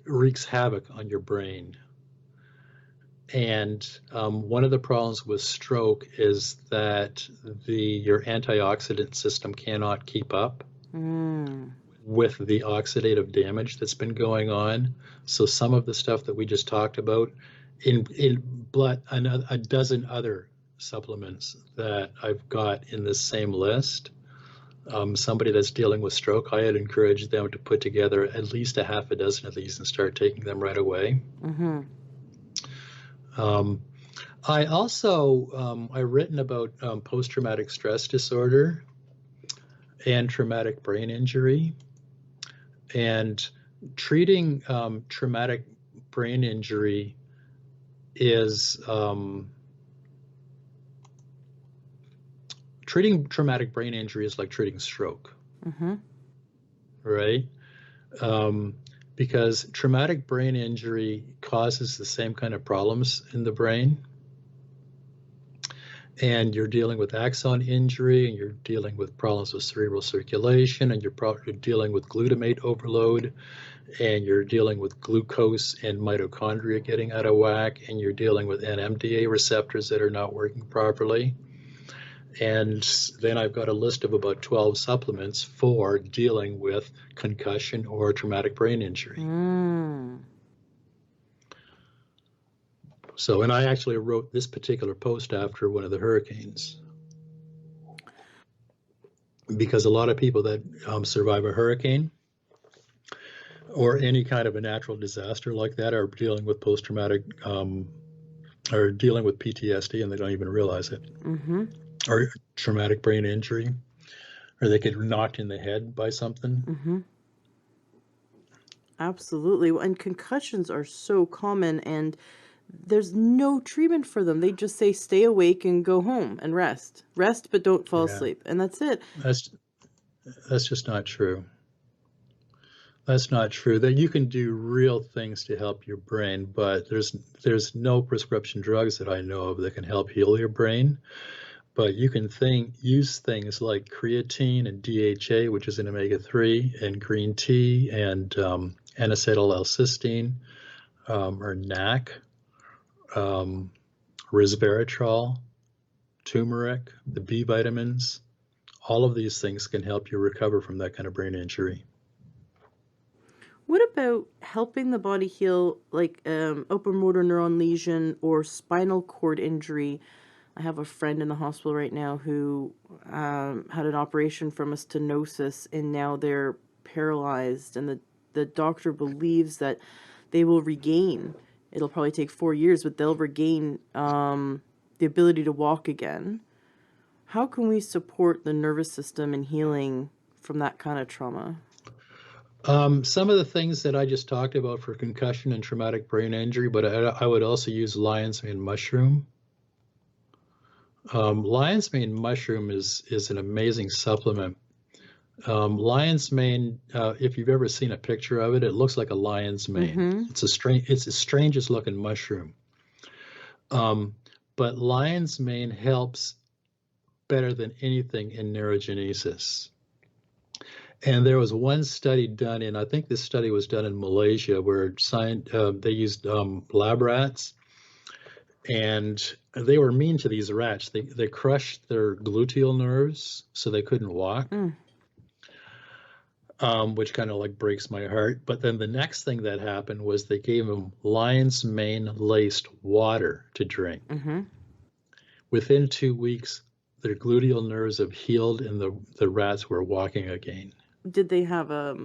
wreaks havoc on your brain. And one of the problems with stroke is that your antioxidant system cannot keep up with the oxidative damage that's been going on. So some of the stuff that we just talked about in blood, a dozen other supplements that I've got in this same list, somebody that's dealing with stroke, I had encouraged them to put together at least a half a dozen of these and start taking them right away. I also, I've written about post-traumatic stress disorder and traumatic brain injury, and treating traumatic brain injury is treating traumatic brain injury is like treating stroke, right? Because traumatic brain injury causes the same kind of problems in the brain. And you're dealing with axon injury, and you're dealing with problems with cerebral circulation, and you're dealing with glutamate overload, and you're dealing with glucose and mitochondria getting out of whack, and you're dealing with NMDA receptors that are not working properly. And then I've got a list of about 12 supplements for dealing with concussion or traumatic brain injury. So, and I actually wrote this particular post after one of the hurricanes, because a lot of people that survive a hurricane or any kind of a natural disaster like that are dealing with post-traumatic or dealing with PTSD, and they don't even realize it. Or traumatic brain injury, or they get knocked in the head by something. Absolutely. And concussions are so common, and there's no treatment for them. They just say stay awake and go home and rest, but don't fall asleep, and that's it. That's just not true. That's not true. That you can do real things to help your brain, but there's no prescription drugs that I know of that can help heal your brain. But you can use things like creatine and DHA, which is an omega-3, and green tea, and N-acetyl-L-cysteine, or NAC, resveratrol, turmeric, the B vitamins. All of these things can help you recover from that kind of brain injury. What about helping the body heal, like open motor neuron lesion or spinal cord injury? I have a friend in the hospital right now who had an operation from a stenosis, and now they're paralyzed, and the doctor believes that they will regain. It'll probably take 4 years, but they'll regain the ability to walk again. How can we support the nervous system in healing from that kind of trauma? Some of the things that I just talked about for concussion and traumatic brain injury, but I would also use lion's mane mushroom. Lion's mane mushroom is an amazing supplement. Lion's mane, if you've ever seen a picture of it, it looks like a lion's mane. Mm-hmm. It's the strangest looking mushroom. But lion's mane helps better than anything in neurogenesis. And there was one study done I think this study was done in Malaysia, where they used lab rats, and they were mean to these rats. They crushed their gluteal nerves so they couldn't walk, which kind of like breaks my heart. But then the next thing that happened was they gave them lion's mane laced water to drink. Mm-hmm. Within 2 weeks, their gluteal nerves have healed and the rats were walking again. Did they have a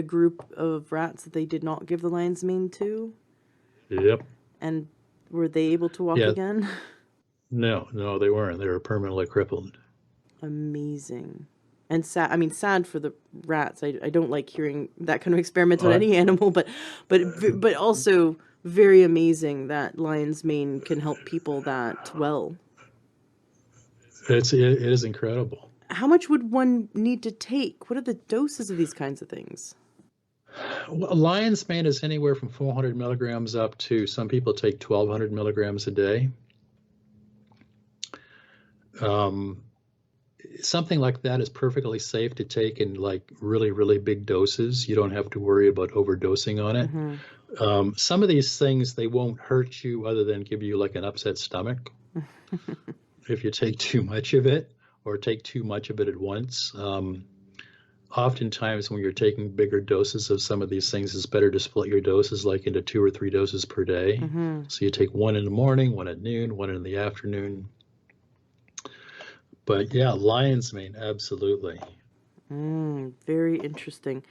group of rats that they did not give the lion's mane to? Yep. And were they able to walk again? No, they weren't. They were permanently crippled. Amazing. And sad for the rats. I don't like hearing that kind of experiment on any animal, but also very amazing that lion's mane can help people that well. It is incredible. How much would one need to take? What are the doses of these kinds of things? Well, lion's mane is anywhere from 400 milligrams up to, some people take 1,200 milligrams a day. Something like that is perfectly safe to take in like really, really big doses. You don't have to worry about overdosing on it. Mm-hmm. Some of these things, they won't hurt you other than give you like an upset stomach if you take too much of it or take too much of it at once. Oftentimes when you're taking bigger doses of some of these things, it's better to split your doses like into 2 or 3 doses per day. Mm-hmm. So you take one in the morning, one at noon, one in the afternoon. But yeah, lion's mane, absolutely. Very interesting.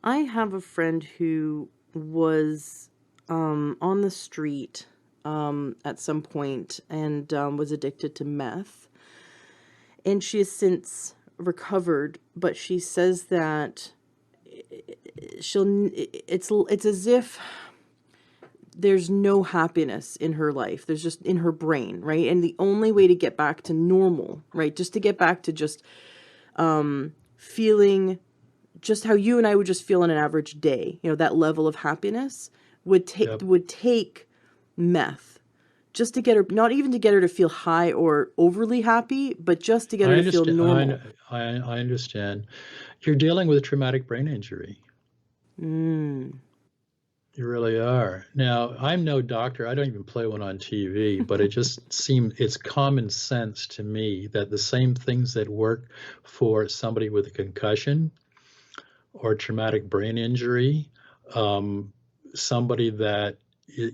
I have a friend who was on the street at some point and was addicted to meth. And she has since recovered, but she says that it's as if there's no happiness in her life. There's just in her brain, right? And the only way to get back to normal, right? Just to get back to just feeling just how you and I would just feel on an average day, that level of happiness would take meth. Just to get her, not even to get her to feel high or overly happy, but just to get her to feel normal. I understand. You're dealing with a traumatic brain injury. You really are. Now, I'm no doctor. I don't even play one on TV, but it just seems it's common sense to me that the same things that work for somebody with a concussion or traumatic brain injury, somebody that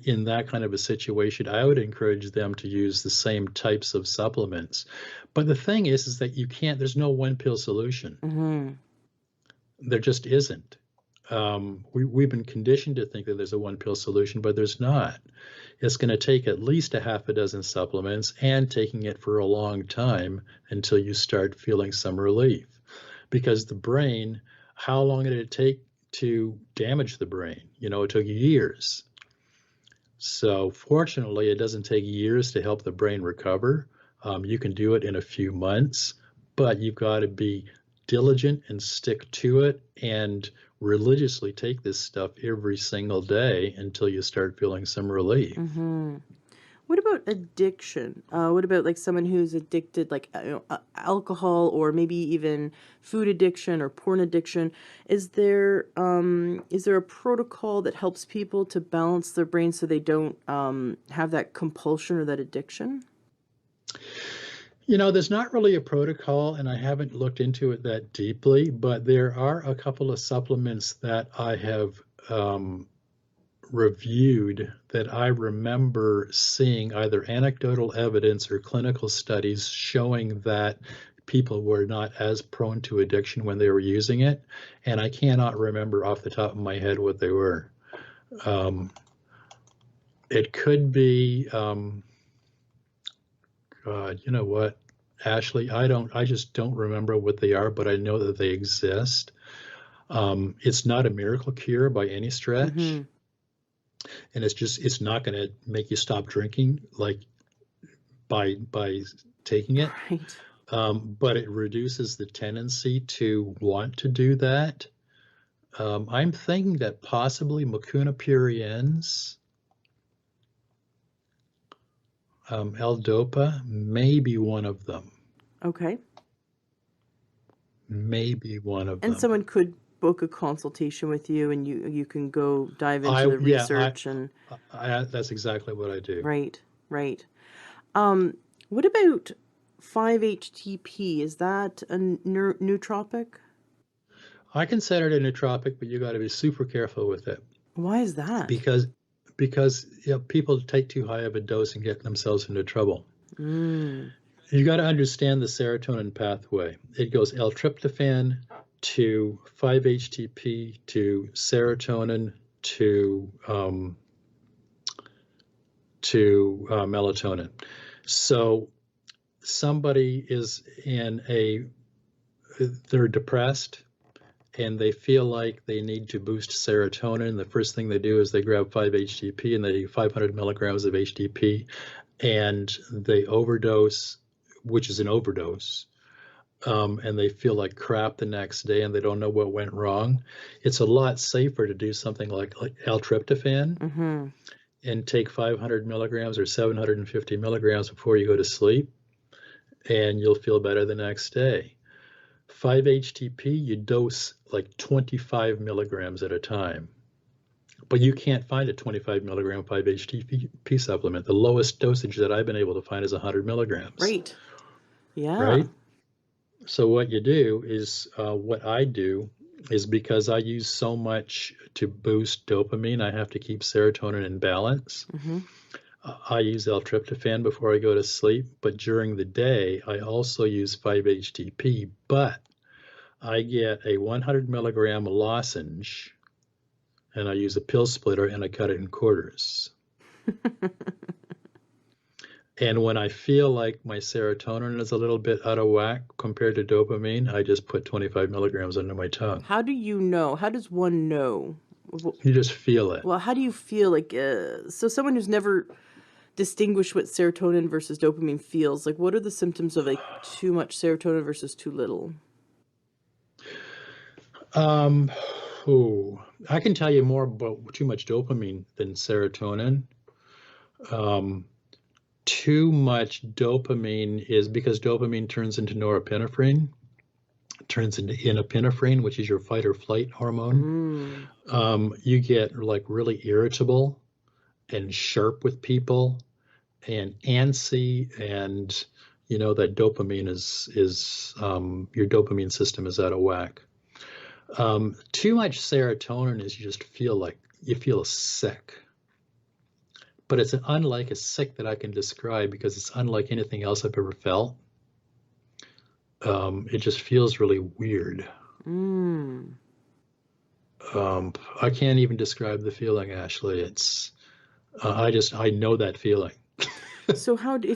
in that kind of a situation, I would encourage them to use the same types of supplements. But the thing is that you can't, there's no one pill solution. Mm-hmm. There just isn't. We've been conditioned to think that there's a one pill solution, but there's not. It's going to take at least a half a dozen supplements and taking it for a long time until you start feeling some relief. Because the brain, how long did it take to damage the brain? It took years. So fortunately, it doesn't take years to help the brain recover. You can do it in a few months, but you've got to be diligent and stick to it and religiously take this stuff every single day until you start feeling some relief. Mm-hmm. What about addiction? What about like someone who's addicted, like alcohol or maybe even food addiction or porn addiction? Is there a protocol that helps people to balance their brain so they don't have that compulsion or that addiction? There's not really a protocol, and I haven't looked into it that deeply, but there are a couple of supplements that I have reviewed that I remember seeing either anecdotal evidence or clinical studies showing that people were not as prone to addiction when they were using it. And I cannot remember off the top of my head what they were. It could be, God, you know what, Ashley, I just don't remember what they are, but I know that they exist. It's not a miracle cure by any Mm-hmm. stretch, and it's not going to make you stop drinking like by taking it. Right. But it reduces the tendency to want to do that. I'm thinking that possibly Mucuna pruriens, L-Dopa may be one of them. Okay. Maybe one of And them. someone could book a consultation with you, and you can go dive into the research and That's exactly what I do. right, right. What about 5-HTP? Is that a nootropic? I consider it a nootropic, but you got to be super careful with it Why is that? because people take too high of a dose and get themselves into trouble. Mm. You got to understand the serotonin pathway. It goes L-tryptophan to 5-HTP to serotonin to melatonin. So somebody is they're depressed and they feel like they need to boost serotonin. The first thing they do is they grab 5-HTP and they do 500 milligrams of HTP, and they overdose, which is an overdose. And they feel like crap the next day and they don't know what went wrong. It's a lot safer to do something like L-tryptophan Mm-hmm. and take 500 milligrams or 750 milligrams before you go to sleep, and you'll feel better the next day. 5-HTP, you dose like 25 milligrams at a time. But you can't find a 25 milligram 5-HTP supplement. The lowest dosage that I've been able to find is 100 milligrams. Right. Yeah. Right? So what you do is, what I do is, because I use so much to boost dopamine, I have to keep serotonin in balance. Mm-hmm. I use L-tryptophan before I go to sleep, but during the day, I also use 5-HTP, but I get a 100 milligram lozenge, and I use a pill splitter, and I cut it in quarters. And when I feel like my serotonin is a little bit out of whack compared to dopamine, I just put 25 milligrams under my tongue. How do you know? How does one know? You just feel it. Well, how do you feel like, so someone who's never distinguished what serotonin versus dopamine feels, like what are the symptoms of like too much serotonin versus too little? I can tell you more about too much dopamine than serotonin. Too much dopamine is because dopamine turns into norepinephrine, turns into epinephrine, which is your fight or flight hormone. You get like really irritable and sharp with people and antsy, and that dopamine is your dopamine system is out of whack. Too much serotonin is you feel sick. But it's unlike a sick that I can describe because it's unlike anything else I've ever felt. It just feels really weird. I can't even describe the feeling, Ashley. It's I know that feeling. So how do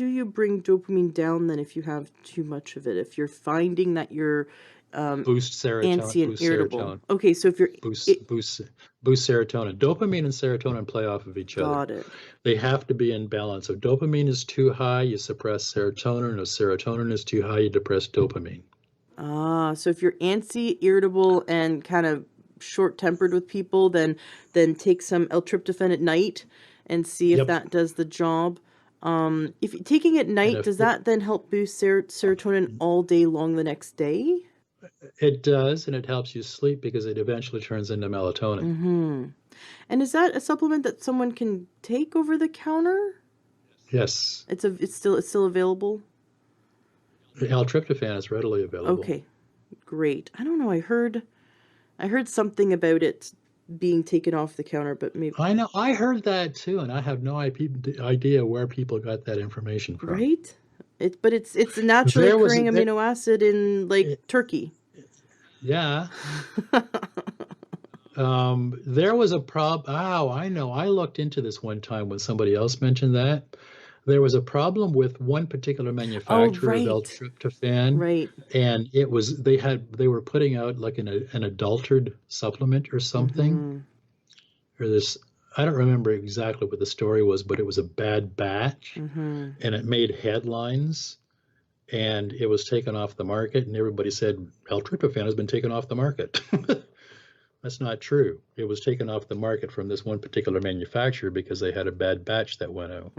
you bring dopamine down then if you have too much of it? If you're finding that you're boost serotonin, antsy and boost irritable. serotonin. Okay, so if you're boost serotonin. Dopamine and serotonin play off of each other. Got it. They have to be in balance. So dopamine is too high, you suppress serotonin. If serotonin is too high, you depress dopamine. So if you're antsy, irritable, and kind of short-tempered with people, then take some L-tryptophan at night and see if that does the job. If taking it at night, does that then help boost serotonin all day long the next day? It does, and it helps you sleep because it eventually turns into melatonin. Mm-hmm. And is that a supplement that someone can take over the counter? Yes. It's still available? L-tryptophan is readily available. Okay, great. I don't know. I heard something about it being taken off the counter, but maybe I know. I heard that too, and I have no idea where people got that information from. Right? But it's a naturally occurring amino acid in turkey. Yeah. There was a problem. Oh, I know. I looked into this one time when somebody else mentioned that. There was a problem with one particular Oh, manufacturer of right. L-tryptophan, Right. and they were putting out like an adulterated supplement or something, Mm-hmm. or this. I don't remember exactly what the story was, but it was a bad batch, Mm-hmm. and it made headlines, and it was taken off the market, and everybody said L-tryptophan has been taken off the market. That's not true. It was taken off the market from this one particular manufacturer because they had a bad batch that went out.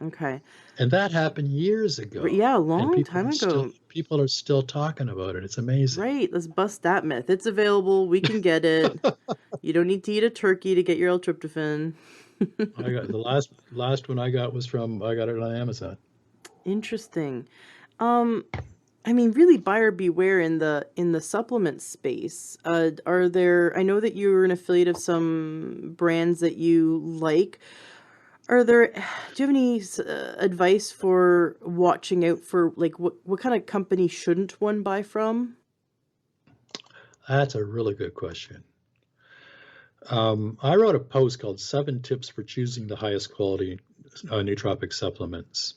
Okay. And that happened years ago. Yeah, a And long time ago. people are still talking about it. It's amazing. Right. Let's bust that myth. It's available. We can get it. You don't need to eat a turkey to get your L-tryptophan. I got the last one I got I got it on Amazon. Interesting. Um, I mean, really buyer beware in the supplement space. Are there, I know that you're an affiliate of some brands that you like. Are there, do you have any advice for watching out for, like, what kind of company shouldn't one buy from? That's a really good question. I wrote a post called 7 Tips for Choosing the Highest Quality Nootropic Supplements.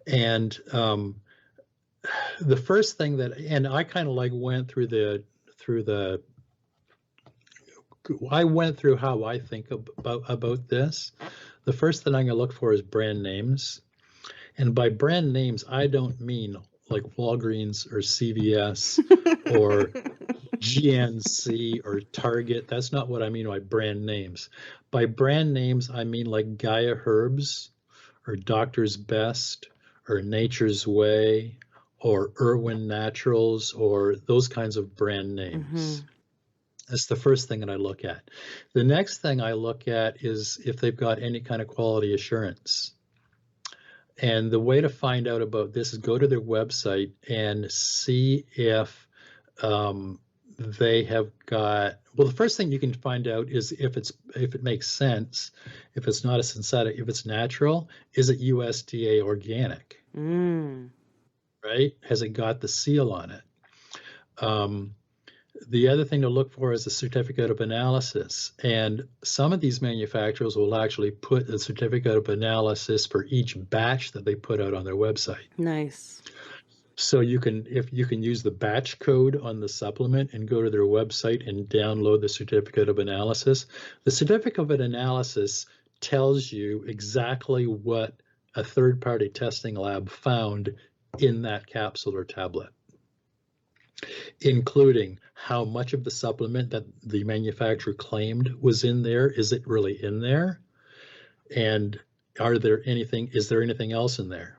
And the first thing and I kind of like went through I went through how I think about this. The first thing I'm going to look for is brand names. And by brand names, I don't mean like Walgreens or CVS or GNC or Target. That's not what I mean by brand names. By brand names, I mean like Gaia Herbs or Doctor's Best or Nature's Way or Irwin Naturals or those kinds of brand names. That's the first thing that I look at. The next thing I look at is if they've got any kind of quality assurance. And the way to find out about this is go to their website and see if they have got, well, the first thing you can find out is if it makes sense, if it's not a synthetic, if it's natural, is it USDA organic? Right? Has it got the seal on it? The other thing to look for is a certificate of analysis. And some of these manufacturers will actually put a certificate of analysis for each batch that they put out on their website. Nice. So you can use the batch code on the supplement and go to their website and download the certificate of analysis. The certificate of analysis tells you exactly what a third-party testing lab found in that capsule or tablet, including how much of the supplement that the manufacturer claimed was in there. Is it really in there? And is there anything else in there?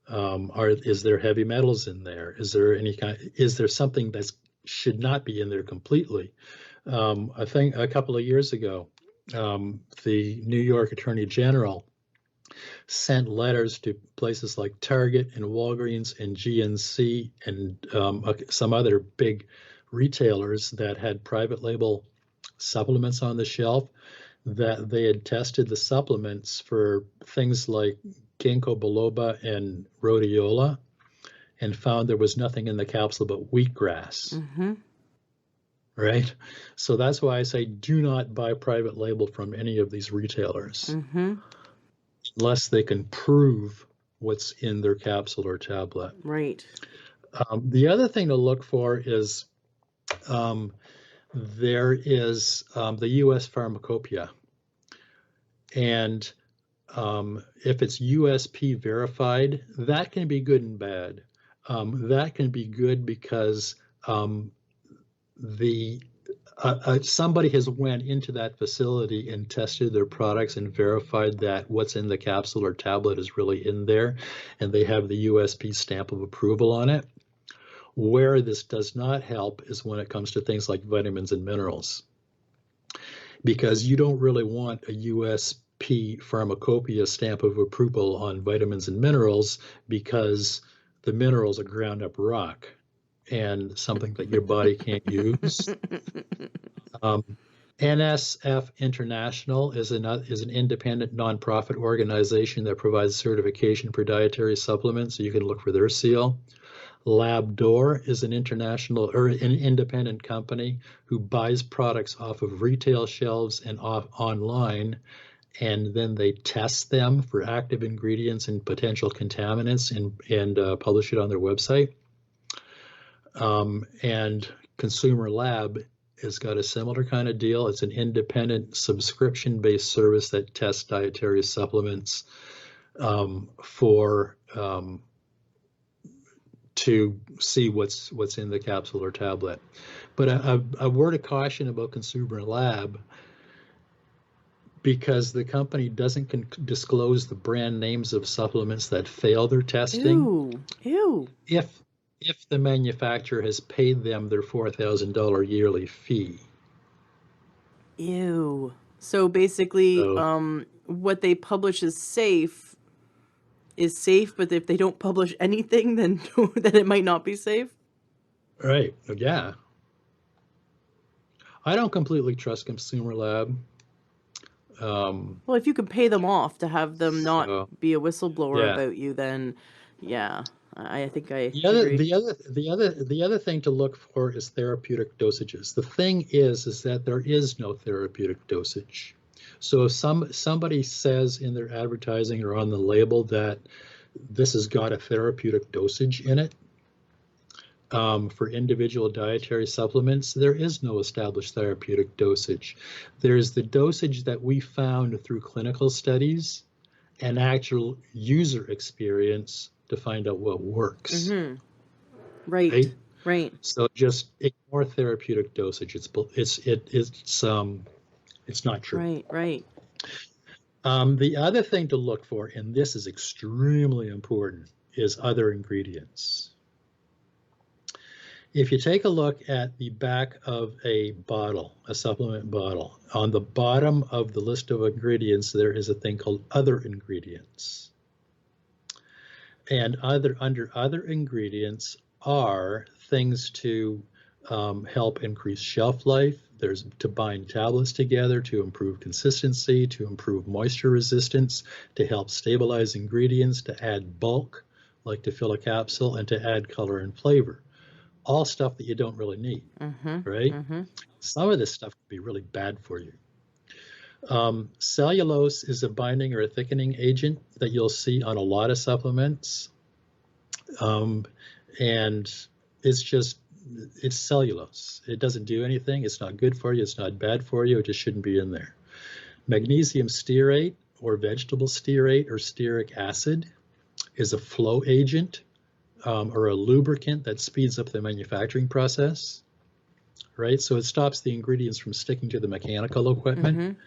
Is there heavy metals in there? Is there something that should not be in there completely? I think a couple of years ago, the New York Attorney General sent letters to places like Target and Walgreens and GNC and some other big retailers that had private label supplements on the shelf, that they had tested the supplements for things like ginkgo biloba and rhodiola and found there was nothing in the capsule but wheatgrass. Right? So that's why I say do not buy private label from any of these retailers unless they can prove what's in their capsule or tablet. Right. The other thing to look for is there is the U.S. Pharmacopoeia. And if it's USP verified, that can be good and bad. That can be good because somebody has went into that facility and tested their products and verified that what's in the capsule or tablet is really in there, and they have the USP stamp of approval on it. Where this does not help is when it comes to things like vitamins and minerals, because you don't really want a USP Pharmacopoeia stamp of approval on vitamins and minerals, because the minerals are ground up rock and something that your body can't use. NSF International is an independent nonprofit organization that provides certification for dietary supplements, so you can look for their seal. Labdoor is an independent company who buys products off of retail shelves and online and then they test them for active ingredients and potential contaminants and publish it on their website. And Consumer Lab has got a similar kind of deal. It's an independent subscription-based service that tests dietary supplements to see what's in the capsule or tablet. But a word of caution about Consumer Lab, because the company doesn't disclose the brand names of supplements that fail their testing. Ew. If the manufacturer has paid them their $4,000 yearly fee. Ew. So basically, what they publish is safe, but if they don't publish anything, then then it might not be safe. Right. Yeah. I don't completely trust Consumer Lab. Well, if you can pay them off to have them not be a whistleblower about you, then yeah, I think I agree. The other thing to look for is therapeutic dosages. The thing is that there is no therapeutic dosage. So if somebody says in their advertising or on the label that this has got a therapeutic dosage in it, for individual dietary supplements, there is no established therapeutic dosage. There's the dosage that we found through clinical studies and actual user experience to find out what works. Mm-hmm. Right. So just ignore therapeutic dosage. It's not true. Right. The other thing to look for, and this is extremely important, is other ingredients. If you take a look at the back of a bottle, a supplement bottle, on the bottom of the list of ingredients, there is a thing called other ingredients. And under other ingredients are things to help increase shelf life. There's to bind tablets together, to improve consistency, to improve moisture resistance, to help stabilize ingredients, to add bulk, like to fill a capsule, and to add color and flavor. All stuff that you don't really need, right? Some of this stuff can be really bad for you. Cellulose is a binding or a thickening agent that you'll see on a lot of supplements. And it's cellulose. It doesn't do anything. It's not good for you. It's not bad for you. It just shouldn't be in there. Magnesium stearate or vegetable stearate or stearic acid is a flow agent. Or a lubricant that speeds up the manufacturing process, right? So it stops the ingredients from sticking to the mechanical equipment.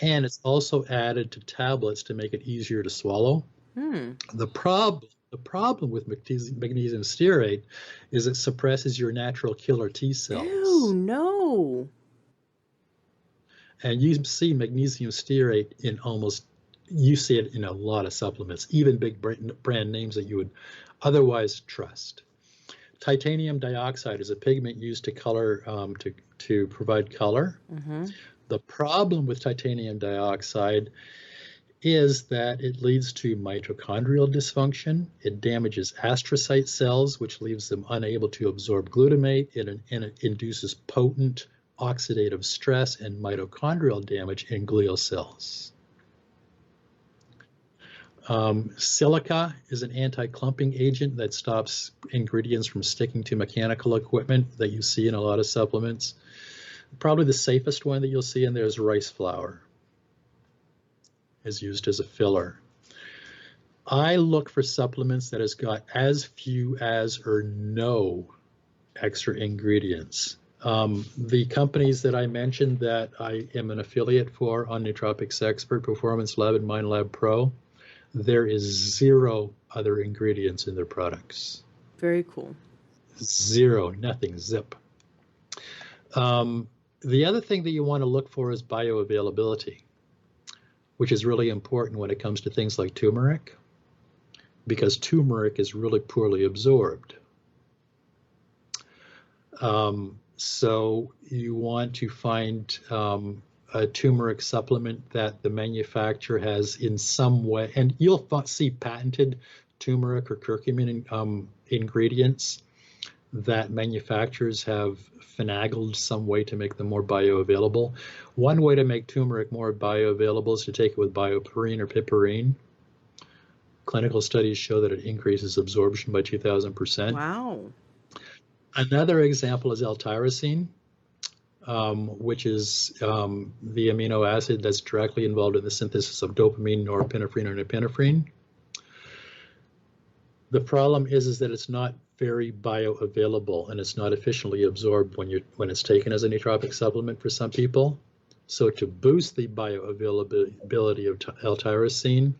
And it's also added to tablets to make it easier to swallow. The problem with magnesium stearate is it suppresses your natural killer T cells. Ew, no. And you see magnesium stearate you see it in a lot of supplements, even big brand names that you would otherwise trust. Titanium dioxide is a pigment used to color, to provide color. The problem with titanium dioxide is that it leads to mitochondrial dysfunction. It damages astrocyte cells, which leaves them unable to absorb glutamate. It induces potent oxidative stress and mitochondrial damage in glial cells. Silica is an anti-clumping agent that stops ingredients from sticking to mechanical equipment that you see in a lot of supplements. Probably the safest one that you'll see in there is rice flour. Is used as a filler. I look for supplements that has got as few as or no extra ingredients. The companies that I mentioned that I am an affiliate for on Nootropics Expert, Performance Lab, and Mind Lab Pro, there is zero other ingredients in their products. Very cool. Zero, nothing, zip. The other thing that you want to look for is bioavailability, which is really important when it comes to things like turmeric, because turmeric is really poorly absorbed. So you want to find a turmeric supplement that the manufacturer has in some way, and you'll see patented turmeric or curcumin ingredients that manufacturers have finagled some way to make them more bioavailable. One way to make turmeric more bioavailable is to take it with bioperine or piperine. Clinical studies show that it increases absorption by 2,000%. Wow. Another example is L-tyrosine, which is the amino acid that's directly involved in the synthesis of dopamine, norepinephrine, or epinephrine. The problem is that it's not very bioavailable and it's not efficiently absorbed when it's taken as a nootropic supplement for some people. So to boost the bioavailability of L-tyrosine,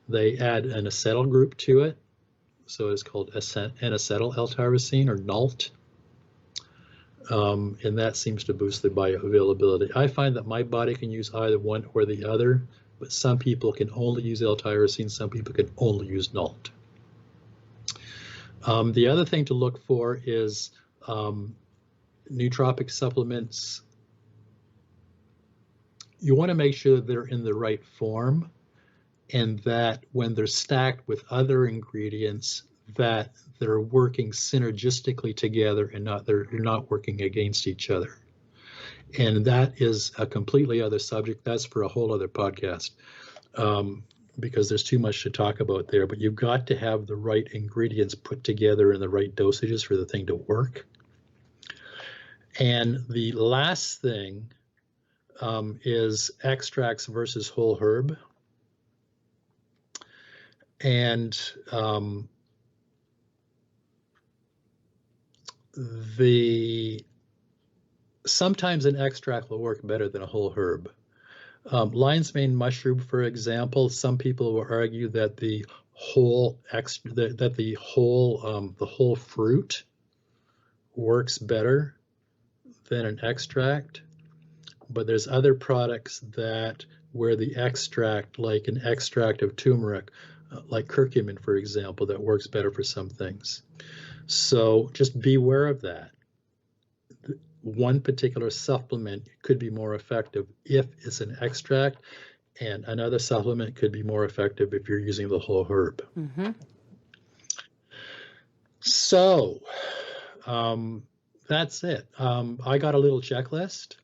they add an acetyl group to it. So it's called N-acetyl L-tyrosine, or NALT. And that seems to boost the bioavailability. I find that my body can use either one or the other, but some people can only use L-tyrosine, some people can only use NALT. The other thing to look for is nootropic supplements. You want to make sure that they're in the right form, and that when they're stacked with other ingredients, that they're working synergistically together and they're not working against each other. And that is a completely other subject. That's for a whole other podcast, because there's too much to talk about there. But you've got to have the right ingredients put together in the right dosages for the thing to work. And the last thing is extracts versus whole herb. And sometimes an extract will work better than a whole herb. Lion's mane mushroom, for example, some people will argue that the whole fruit works better than an extract. But there's other products where the extract, like an extract of turmeric, like curcumin, for example, that works better for some things. So just beware of that. One particular supplement could be more effective if it's an extract, and another supplement could be more effective if you're using the whole herb. Mm-hmm. So that's it. I got a little checklist,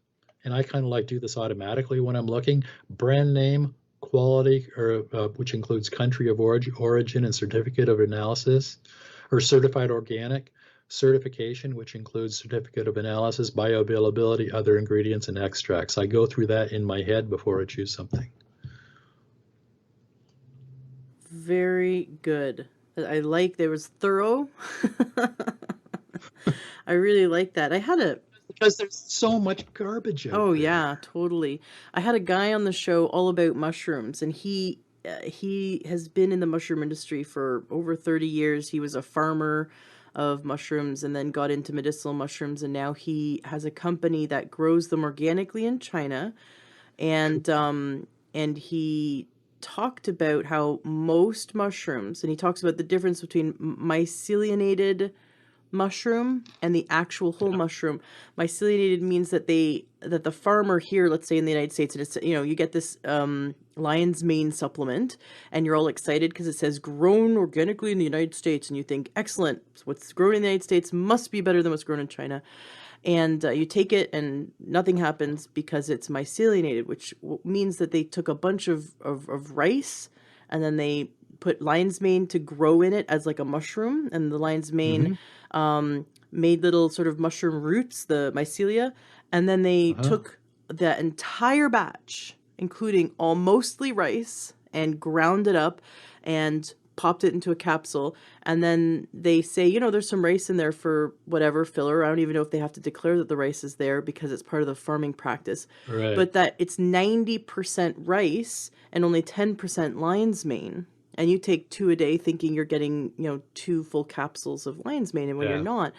and I kind of like do this automatically when I'm looking. Brand name, quality, which includes country of origin and certificate of analysis, or certified organic. Certification, which includes certificate of analysis, bioavailability, other ingredients, and extracts. I go through that in my head before I choose something. Very good. There was thorough. I really like that. Because there's so much garbage out there. Oh yeah, totally. I had a guy on the show all about mushrooms, and he has been in the mushroom industry for over 30 years. He was a farmer of mushrooms and then got into medicinal mushrooms, and now he has a company that grows them organically in China. And he talked about how most mushrooms, and he talks about the difference between myceliated mushroom and the actual whole mushroom. Myceliated means that the farmer here, let's say in the United States, and it's, you get this lion's mane supplement, and you're all excited because it says grown organically in the United States, and you think, excellent, what's grown in the United States must be better than what's grown in China. And you take it and nothing happens because it's myceliated, which means that they took a bunch of rice and then they put lion's mane to grow in it as like a mushroom, and the lion's mane made little sort of mushroom roots, the mycelia, and then they took that entire batch, including all mostly rice, and ground it up and popped it into a capsule. And then they say, there's some rice in there for whatever filler. I don't even know if they have to declare that the rice is there because it's part of the farming practice. Right. But that it's 90% rice and only 10% lion's mane. And you take 2 a day thinking you're getting, 2 full capsules of lion's mane, and when you're not.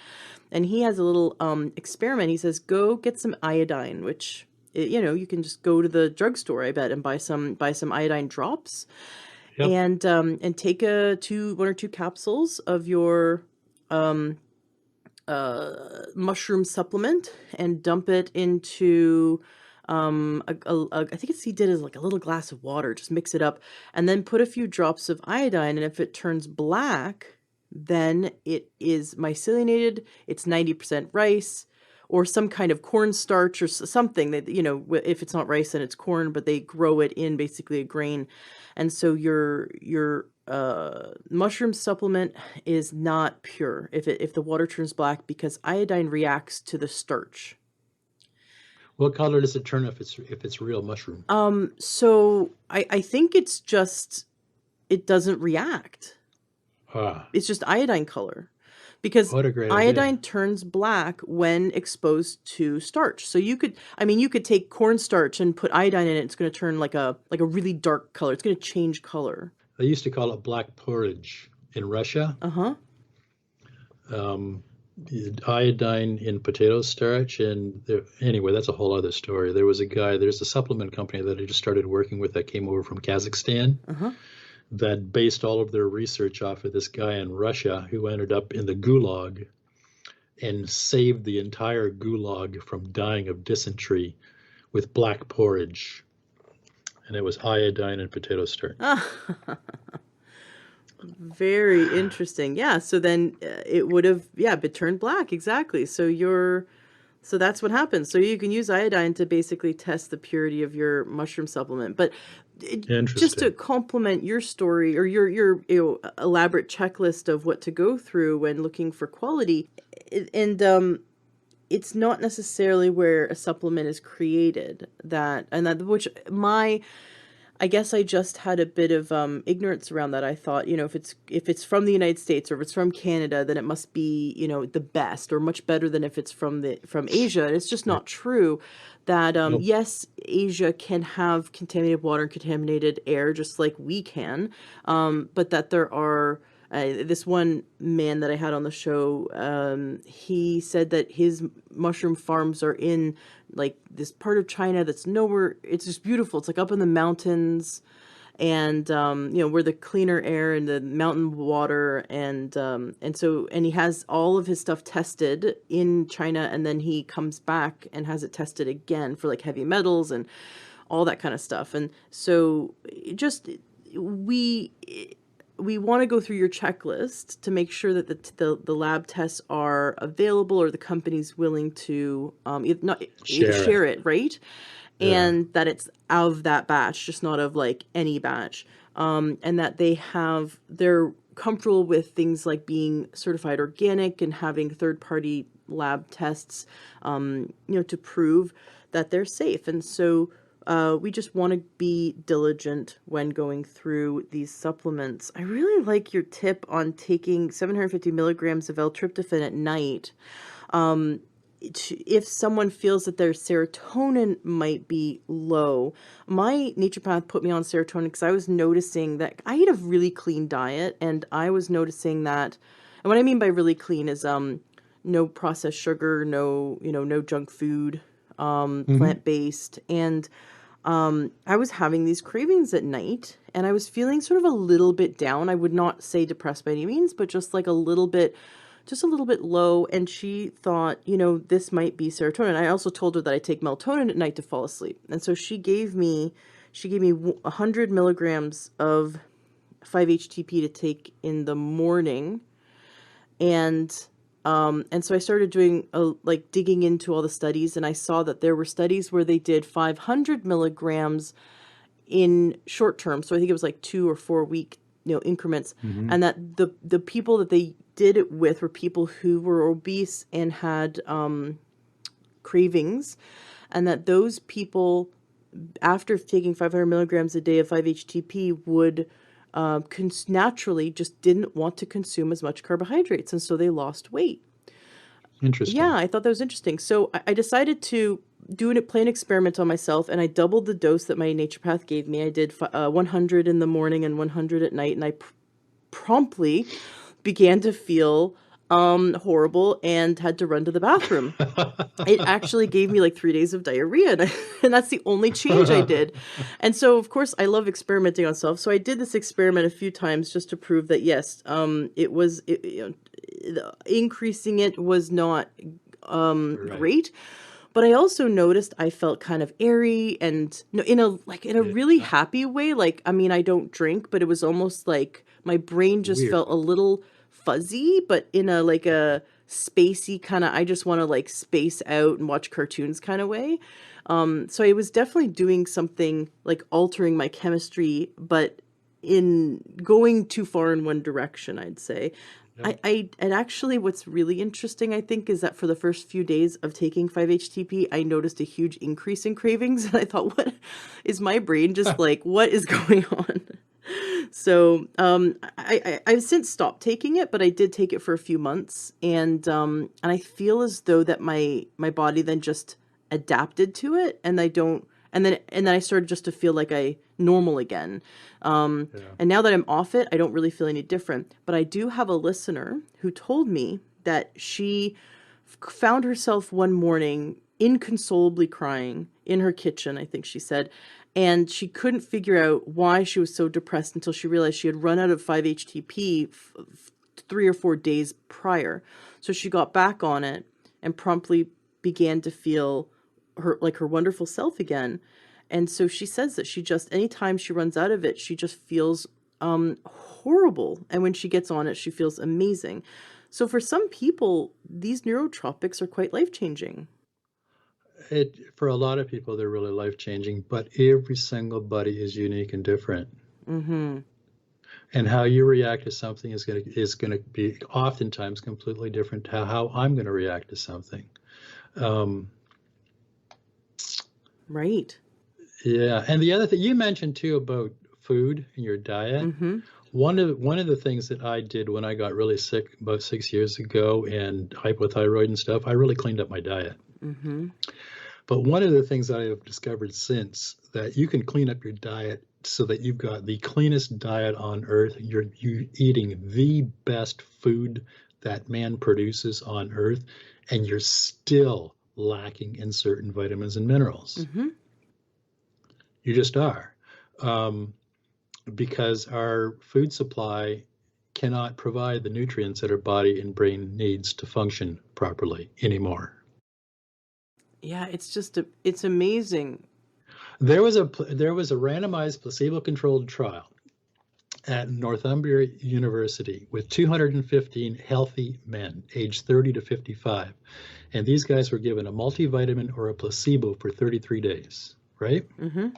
And he has a little experiment. He says, go get some iodine, which, you can just go to the drugstore, I bet, and buy some iodine drops. Yep. And take 1 or 2 capsules of your mushroom supplement and dump it into I think he did is like a little glass of water. Just mix it up and then put a few drops of iodine, and if it turns black, then it is myceliated, it's 90% rice or some kind of cornstarch or something that, if it's not rice, then it's corn, but they grow it in basically a grain. And so your mushroom supplement is not pure if the water turns black, because iodine reacts to the starch. What color does it turn if it's real mushroom? So I think it's just, it doesn't react. It's just iodine color, because What a great iodine idea. turns black when exposed to starch. So you could take cornstarch and put iodine in it. It's going to turn like a really dark color. It's going to change color. They used to call it black porridge in Russia. Uh-huh. Iodine in potato starch, and anyway, that's a whole other story. There's a supplement company that I just started working with that came over from Kazakhstan. Uh-huh. That based all of their research off of this guy in Russia who ended up in the gulag and saved the entire gulag from dying of dysentery with black porridge. And it was iodine and potato starch. Very interesting. Yeah, so then it would have, been turned black, exactly. So that's what happens. So you can use iodine to basically test the purity of your mushroom supplement. But just to complement your story or your elaborate checklist of what to go through when looking for quality, and it's not necessarily where a supplement is created I guess I just had a bit of ignorance around that. I thought, if it's from the United States or if it's from Canada, then it must be, the best or much better than if it's from Asia. And it's just not true that, Nope. yes, Asia can have contaminated water and contaminated air just like we can, but that there are this one man that I had on the show, he said that his mushroom farms are in like this part of China that's nowhere. It's just beautiful. It's like up in the mountains, and where the cleaner air and the mountain water, and he has all of his stuff tested in China, and then he comes back and has it tested again for like heavy metals and all that kind of stuff. And so we want to go through your checklist to make sure that the lab tests are available, or the company's willing to share it, right? Yeah. And that it's of that batch, just not of like any batch, and that they're comfortable with things like being certified organic and having third-party lab tests, to prove that they're safe. And so we just want to be diligent when going through these supplements. I really like your tip on taking 750 milligrams of L-tryptophan at night. If someone feels that their serotonin might be low. My naturopath put me on serotonin because I was noticing that I eat a really clean diet, and I was noticing that, and what I mean by really clean is no processed sugar, no junk food, plant-based, and I was having these cravings at night, and I was feeling sort of a little bit down. I would not say depressed by any means, but just like a little bit low. And she thought, this might be serotonin. I also told her that I take melatonin at night to fall asleep. And so she gave me 100 milligrams of 5-HTP to take in the morning. And so I started doing digging into all the studies, and I saw that there were studies where they did 500 milligrams in short term. So I think it was like 2 or 4 week, increments. Mm-hmm. And that the people that they did it with were people who were obese and had cravings, and that those people, after taking 500 milligrams a day of 5-HTP, would naturally just didn't want to consume as much carbohydrates, and so they lost weight. Interesting. Yeah, I thought that was interesting. So I decided to play an experiment on myself, and I doubled the dose that my naturopath gave me. I did 100 in the morning and 100 at night, and I promptly began to feel horrible and had to run to the bathroom. It actually gave me like 3 days of diarrhea, and that's the only change I did. And so, of course, I love experimenting on self. So I did this experiment a few times just to prove that, yes, increasing it was not great. But I also noticed I felt kind of airy and in a really happy way. Like, I mean, I don't drink, but it was almost like my brain just felt a little fuzzy, but in a like a spacey kind of, I just want to like space out and watch cartoons kind of way. So I was definitely doing something like altering my chemistry, but in going too far in one direction, I'd say. Yep. And actually what's really interesting, I think, is that for the first few days of taking 5-HTP, I noticed a huge increase in cravings. And I thought, what is my brain just like, what is going on? So I've since stopped taking it, but I did take it for a few months, and I feel as though that my body then just adapted to it, and I don't, and then I started just to feel like I normal again. Yeah. And now that I'm off it, I don't really feel any different. But I do have a listener who told me that she found herself one morning inconsolably crying in her kitchen, I think she said, and she couldn't figure out why she was so depressed until she realized she had run out of 5-HTP 3 or 4 days prior. So she got back on it and promptly began to feel her wonderful self again. And so she says that she just, anytime she runs out of it, she just feels horrible. And when she gets on it, she feels amazing. So for some people, these neurotropics are quite life-changing. For a lot of people, they're really life-changing, but every single body is unique and different. Mm-hmm. And how you react to something is going to be oftentimes completely different to how I'm going to react to something. Right. Yeah, and the other thing you mentioned too about food and your diet. Mm-hmm. One of the things that I did when I got really sick about 6 years ago and hypothyroid and stuff, I really cleaned up my diet. Mm-hmm. But one of the things I have discovered since, that you can clean up your diet so that you've got the cleanest diet on earth. You're eating the best food that man produces on earth, and you're still lacking in certain vitamins and minerals. Mm-hmm. You just are. Because our food supply cannot provide the nutrients that our body and brain needs to function properly anymore. Yeah, it's amazing. There was a randomized placebo-controlled trial at Northumbria University with 215 healthy men aged 30 to 55. And these guys were given a multivitamin or a placebo for 33 days, right? Mm-hmm.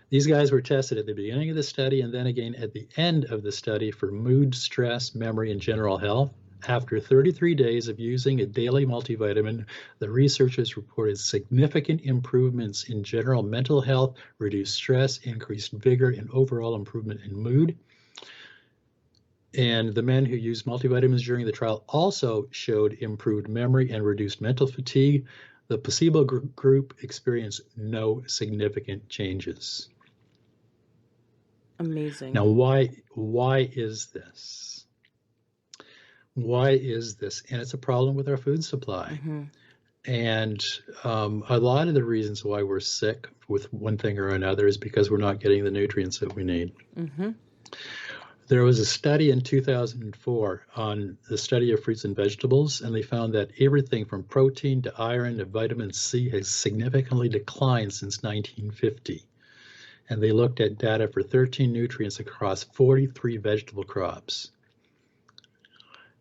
These guys were tested at the beginning of the study and then again at the end of the study for mood, stress, memory, and general health. After 33 days of using a daily multivitamin, the researchers reported significant improvements in general mental health, reduced stress, increased vigor, and overall improvement in mood. And the men who used multivitamins during the trial also showed improved memory and reduced mental fatigue. The placebo group experienced no significant changes. Amazing. Now, why is this? Why is this? And it's a problem with our food supply. Mm-hmm. And a lot of the reasons why we're sick with one thing or another is because we're not getting the nutrients that we need. Mm-hmm. There was a study in 2004 on the study of fruits and vegetables, and they found that everything from protein to iron to vitamin C has significantly declined since 1950. And they looked at data for 13 nutrients across 43 vegetable crops.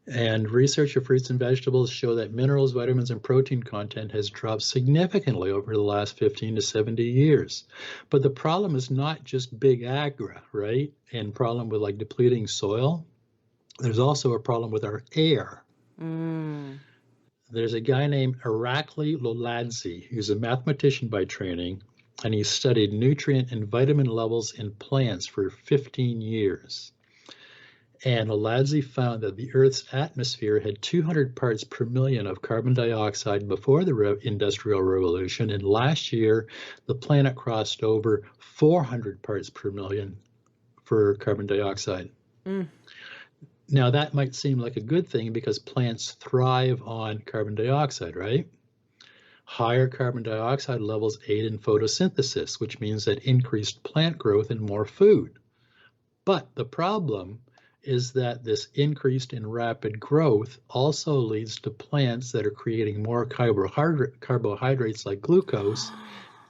And research of fruits and vegetables show that minerals, vitamins, and protein content has dropped significantly over the last 15 to 70 years. But the problem is not just big agra, right? And problem with like depleting soil. There's also a problem with our air. There's a guy named Irakli Loladze, who's a mathematician by training, and he studied nutrient and vitamin levels in plants for 15 years. And Loladze found that the Earth's atmosphere had 200 parts per million of carbon dioxide before the Industrial Revolution, and last year the planet crossed over 400 parts per million for carbon dioxide. Now that might seem like a good thing because plants thrive on carbon dioxide, right? Higher carbon dioxide levels aid in photosynthesis, which means that increased plant growth and more food. But the problem is that this increased and rapid growth also leads to plants that are creating more carbohydrates like glucose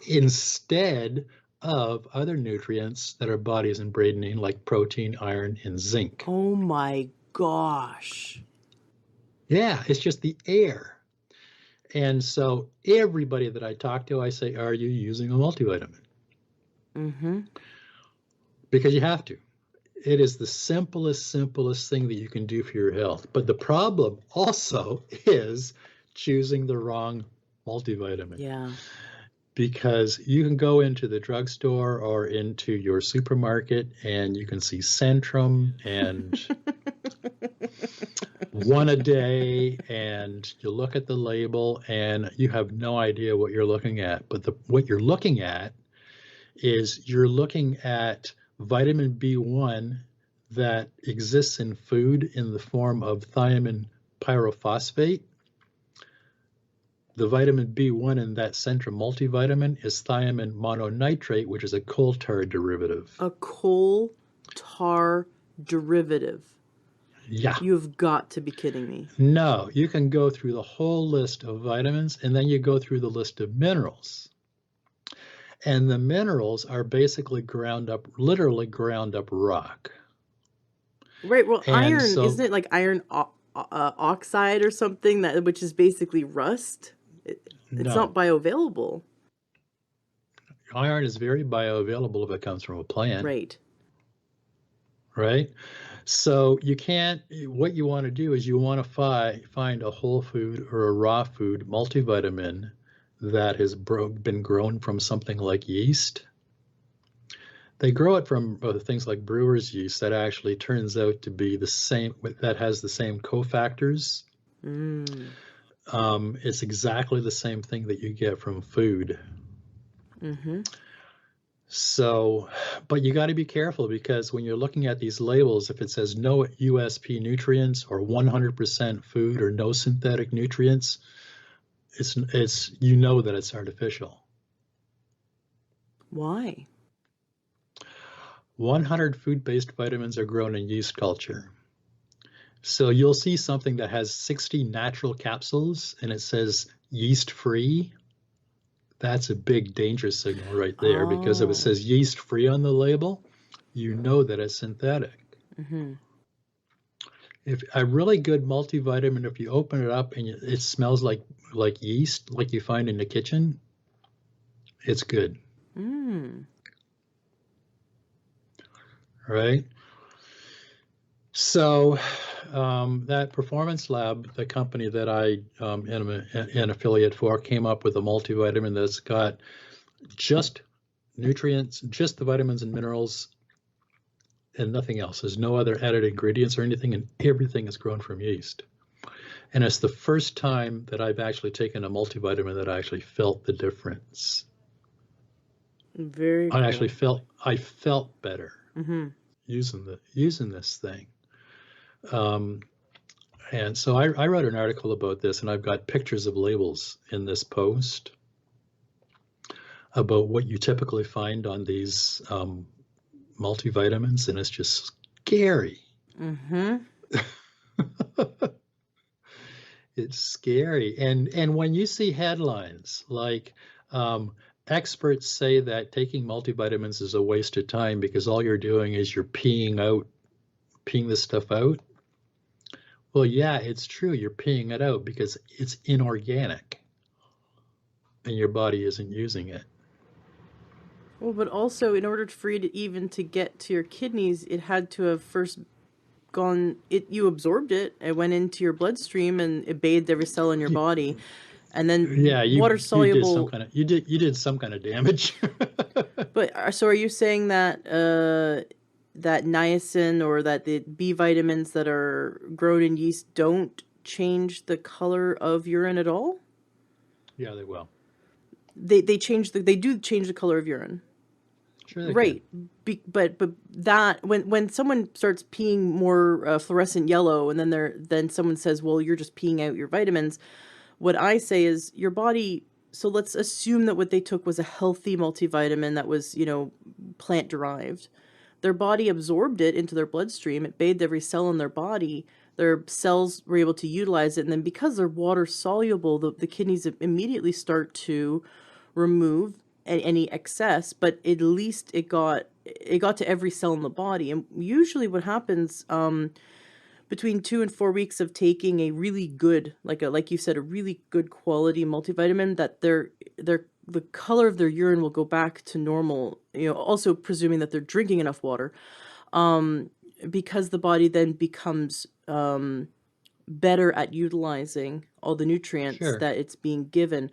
instead of other nutrients that our bodies and brain need, like protein, iron, and zinc. Oh my gosh. Yeah, it's just the air. And so everybody that I talk to, I say, are you using a multivitamin? Mm-hmm. Because you have to. It is the simplest thing that you can do for your health. But the problem also is choosing the wrong multivitamin. Yeah. Because you can go into the drugstore or into your supermarket and you can see Centrum and one a day, and you look at the label and you have no idea what you're looking at. But what you're looking at is you're looking at vitamin B1 that exists in food in the form of thiamine pyrophosphate. The vitamin B1 in that Centrum multivitamin is thiamine mononitrate, which is a coal tar derivative. A coal tar derivative. Yeah. You've got to be kidding me. No, you can go through the whole list of vitamins and then you go through the list of minerals. And the minerals are basically ground up, literally ground up rock. Right. Well, And iron, so- isn't it like iron oxide or something, which is basically rust? It's No. not bioavailable. Iron is very bioavailable if it comes from a plant. Right. Right? So you can't, what you want to do is you want to find a whole food or a raw food multivitamin that has been grown from something like yeast. They grow it from things like brewer's yeast that actually turns out to be the same, that has the same cofactors. It's exactly the same thing that you get from food. Mm-hmm. So, but you got to be careful, because when you're looking at these labels, if it says no USP nutrients or 100% food or no synthetic nutrients, it's you know that it's artificial. Why? 100 food-based vitamins are grown in yeast culture. So you'll see something that has 60 natural capsules and it says yeast-free. That's a big danger signal right there, because if it says yeast-free on the label, you know that it's synthetic. Mm-hmm. If a really good multivitamin, if you open it up and it smells like yeast, like you find in the kitchen, it's good. Right? So that Performance Lab, the company that I am an affiliate for, came up with a multivitamin that's got just nutrients, just the vitamins and minerals, and nothing else. There's no other added ingredients or anything, and everything is grown from yeast. And it's the first time that I've actually taken a multivitamin that I actually felt the difference. Very cool. I felt better using this thing. And so I wrote an article about this, and I've got pictures of labels in this post about what you typically find on these multivitamins, and it's just scary. It's scary. And when you see headlines like experts say that taking multivitamins is a waste of time because all you're doing is you're peeing this stuff out. Well, yeah, it's true. You're peeing it out because it's inorganic and your body isn't using it. Well, but also in order for it even to get to your kidneys, it had to have first gone, you absorbed it, it went into your bloodstream and it bathed every cell in your body. And then water soluble. You did some kind of damage. But so are you saying that that niacin or that the B vitamins that are grown in yeast don't change the color of urine at all? Yeah, they will. They do change the color of urine. Sure they right. But that when someone starts peeing more fluorescent yellow, and then someone says, well, you're just peeing out your vitamins. What I say is your body. So let's assume that what they took was a healthy multivitamin that was, plant derived. Their body absorbed it into their bloodstream. It bathed every cell in their body. Their cells were able to utilize it. And then because they're water soluble, the kidneys immediately start to remove any excess, but at least it got to every cell in the body. And usually what happens, between 2 and 4 weeks of taking a really good, like you said, a really good quality multivitamin, that the color of their urine will go back to normal, also presuming that they're drinking enough water, because the body then becomes better at utilizing all the nutrients Sure. that it's being given.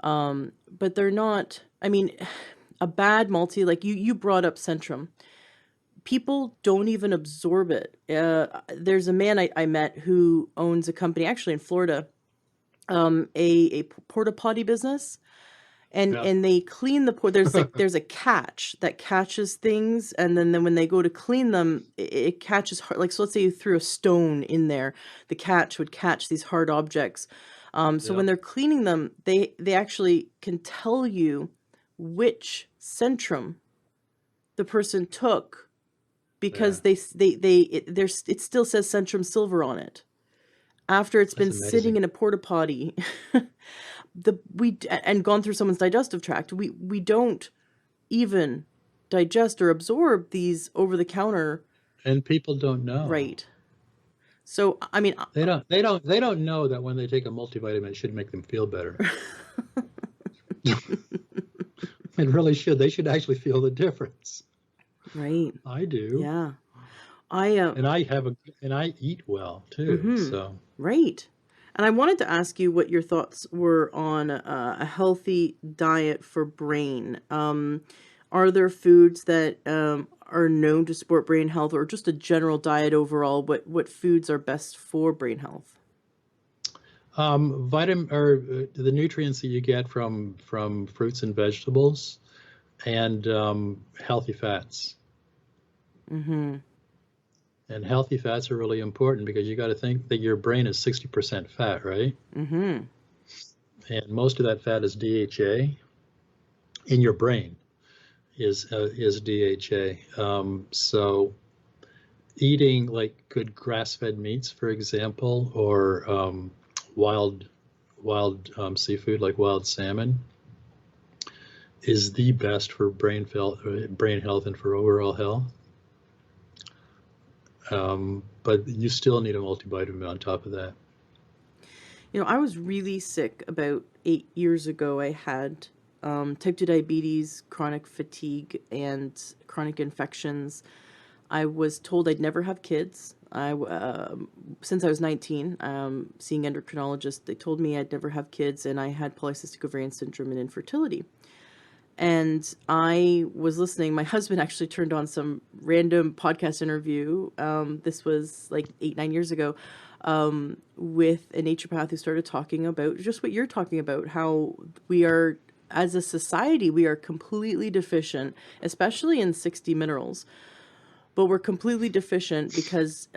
But they're not, I mean, a bad multi, like you brought up Centrum. People don't even absorb it. There's a man I met who owns a company actually in Florida, a porta potty business, and Yeah. and they clean the port. There's a catch that catches things, and then when they go to clean them, it catches hard. Like, so let's say you threw a stone in there, the catch would catch these hard objects. So Yeah. when they're cleaning them, they actually can tell you which Centrum the person took, Yeah. because it still says Centrum Silver on it after it's That's been sitting amazing. in a porta potty and gone through someone's digestive tract. We don't even digest or absorb these over the counter. And people don't know. Right. So I mean, They don't know that when they take a multivitamin, it should make them feel better. It really should. They should actually feel the difference. right. I do. Yeah. I And I eat well too. So, Right. And I wanted to ask you what your thoughts were on a healthy diet for brain. Are there foods that are known to support brain health, or just a general diet overall? What foods are best for brain health? vitamin or the nutrients that you get from fruits and vegetables, and healthy fats. Mm-hmm. And healthy fats are really important because you got to think that your brain is 60% fat, right? Mm-hmm. And most of that fat is DHA in your brain is DHA. So eating like good grass-fed meats, for example, or wild seafood like wild salmon is the best for brain health and for overall health. But you still need a multivitamin on top of that. I was really sick about 8 years ago. I had type 2 diabetes, chronic fatigue, and chronic infections. I was told I'd never have kids. Since I was 19, seeing endocrinologists, they told me I'd never have kids, and I had polycystic ovarian syndrome and infertility. And I was listening. My husband actually turned on some random podcast interview. This was like 8, 9 years ago, with a naturopath who started talking about just what you're talking about, how we are, as a society, we are completely deficient, especially in 60 minerals. But we're completely deficient because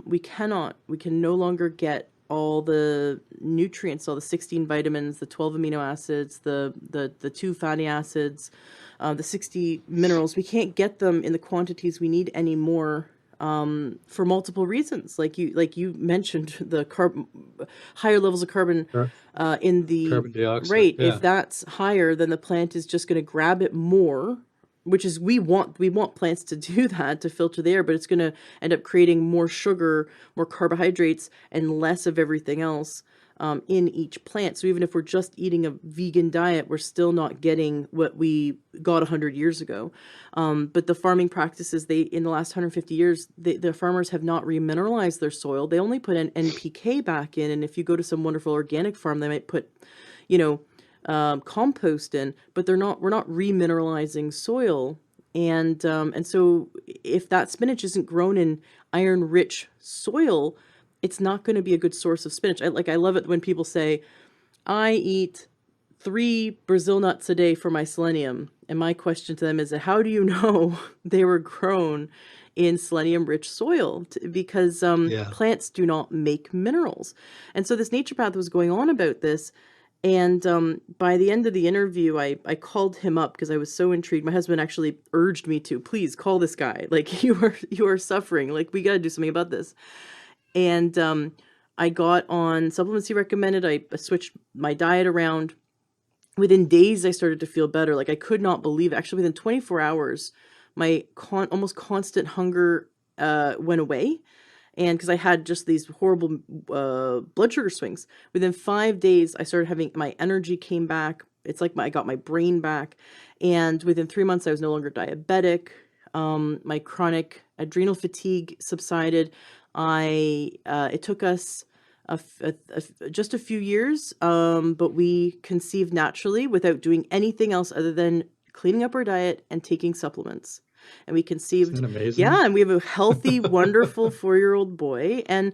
we can no longer get all the nutrients, all the 16 vitamins, the 12 amino acids, the 2 fatty acids, the 60 minerals. We can't get them in the quantities we need anymore, for multiple reasons. Like you mentioned, the higher levels of carbon in the Carbon dioxide, right. yeah. If that's higher, then the plant is just going to grab it more, which is we want plants to do that, to filter the air, but it's going to end up creating more sugar, more carbohydrates, and less of everything else in each plant. So even if we're just eating a vegan diet, we're still not getting what we got 100 years ago. But the farming practices, in the last 150 years, the farmers have not remineralized their soil. They only put an NPK back in, and if you go to some wonderful organic farm, they might put, compost in, but we're not remineralizing soil. And so if that spinach isn't grown in iron rich soil, it's not going to be a good source of spinach. I love it when people say, I eat 3 Brazil nuts a day for my selenium. And my question to them is, how do you know they were grown in selenium rich soil? Because Yeah. plants do not make minerals. And so this naturopath was going on about this. And by the end of the interview, I called him up because I was so intrigued. My husband actually urged me to, please call this guy. Like, you are suffering. Like, we got to do something about this. And I got on supplements he recommended. I switched my diet around. Within days, I started to feel better. Like, I could not believe it. Actually, within 24 hours, my almost constant hunger went away. And because I had just these horrible blood sugar swings, within 5 days, I started having, my energy came back. It's like I got my brain back. And within 3 months, I was no longer diabetic. My chronic adrenal fatigue subsided. It took us just a few years, but we conceived naturally without doing anything else other than cleaning up our diet and taking supplements. And we conceived, Isn't that amazing? yeah, and we have a healthy, wonderful 4-year-old boy. And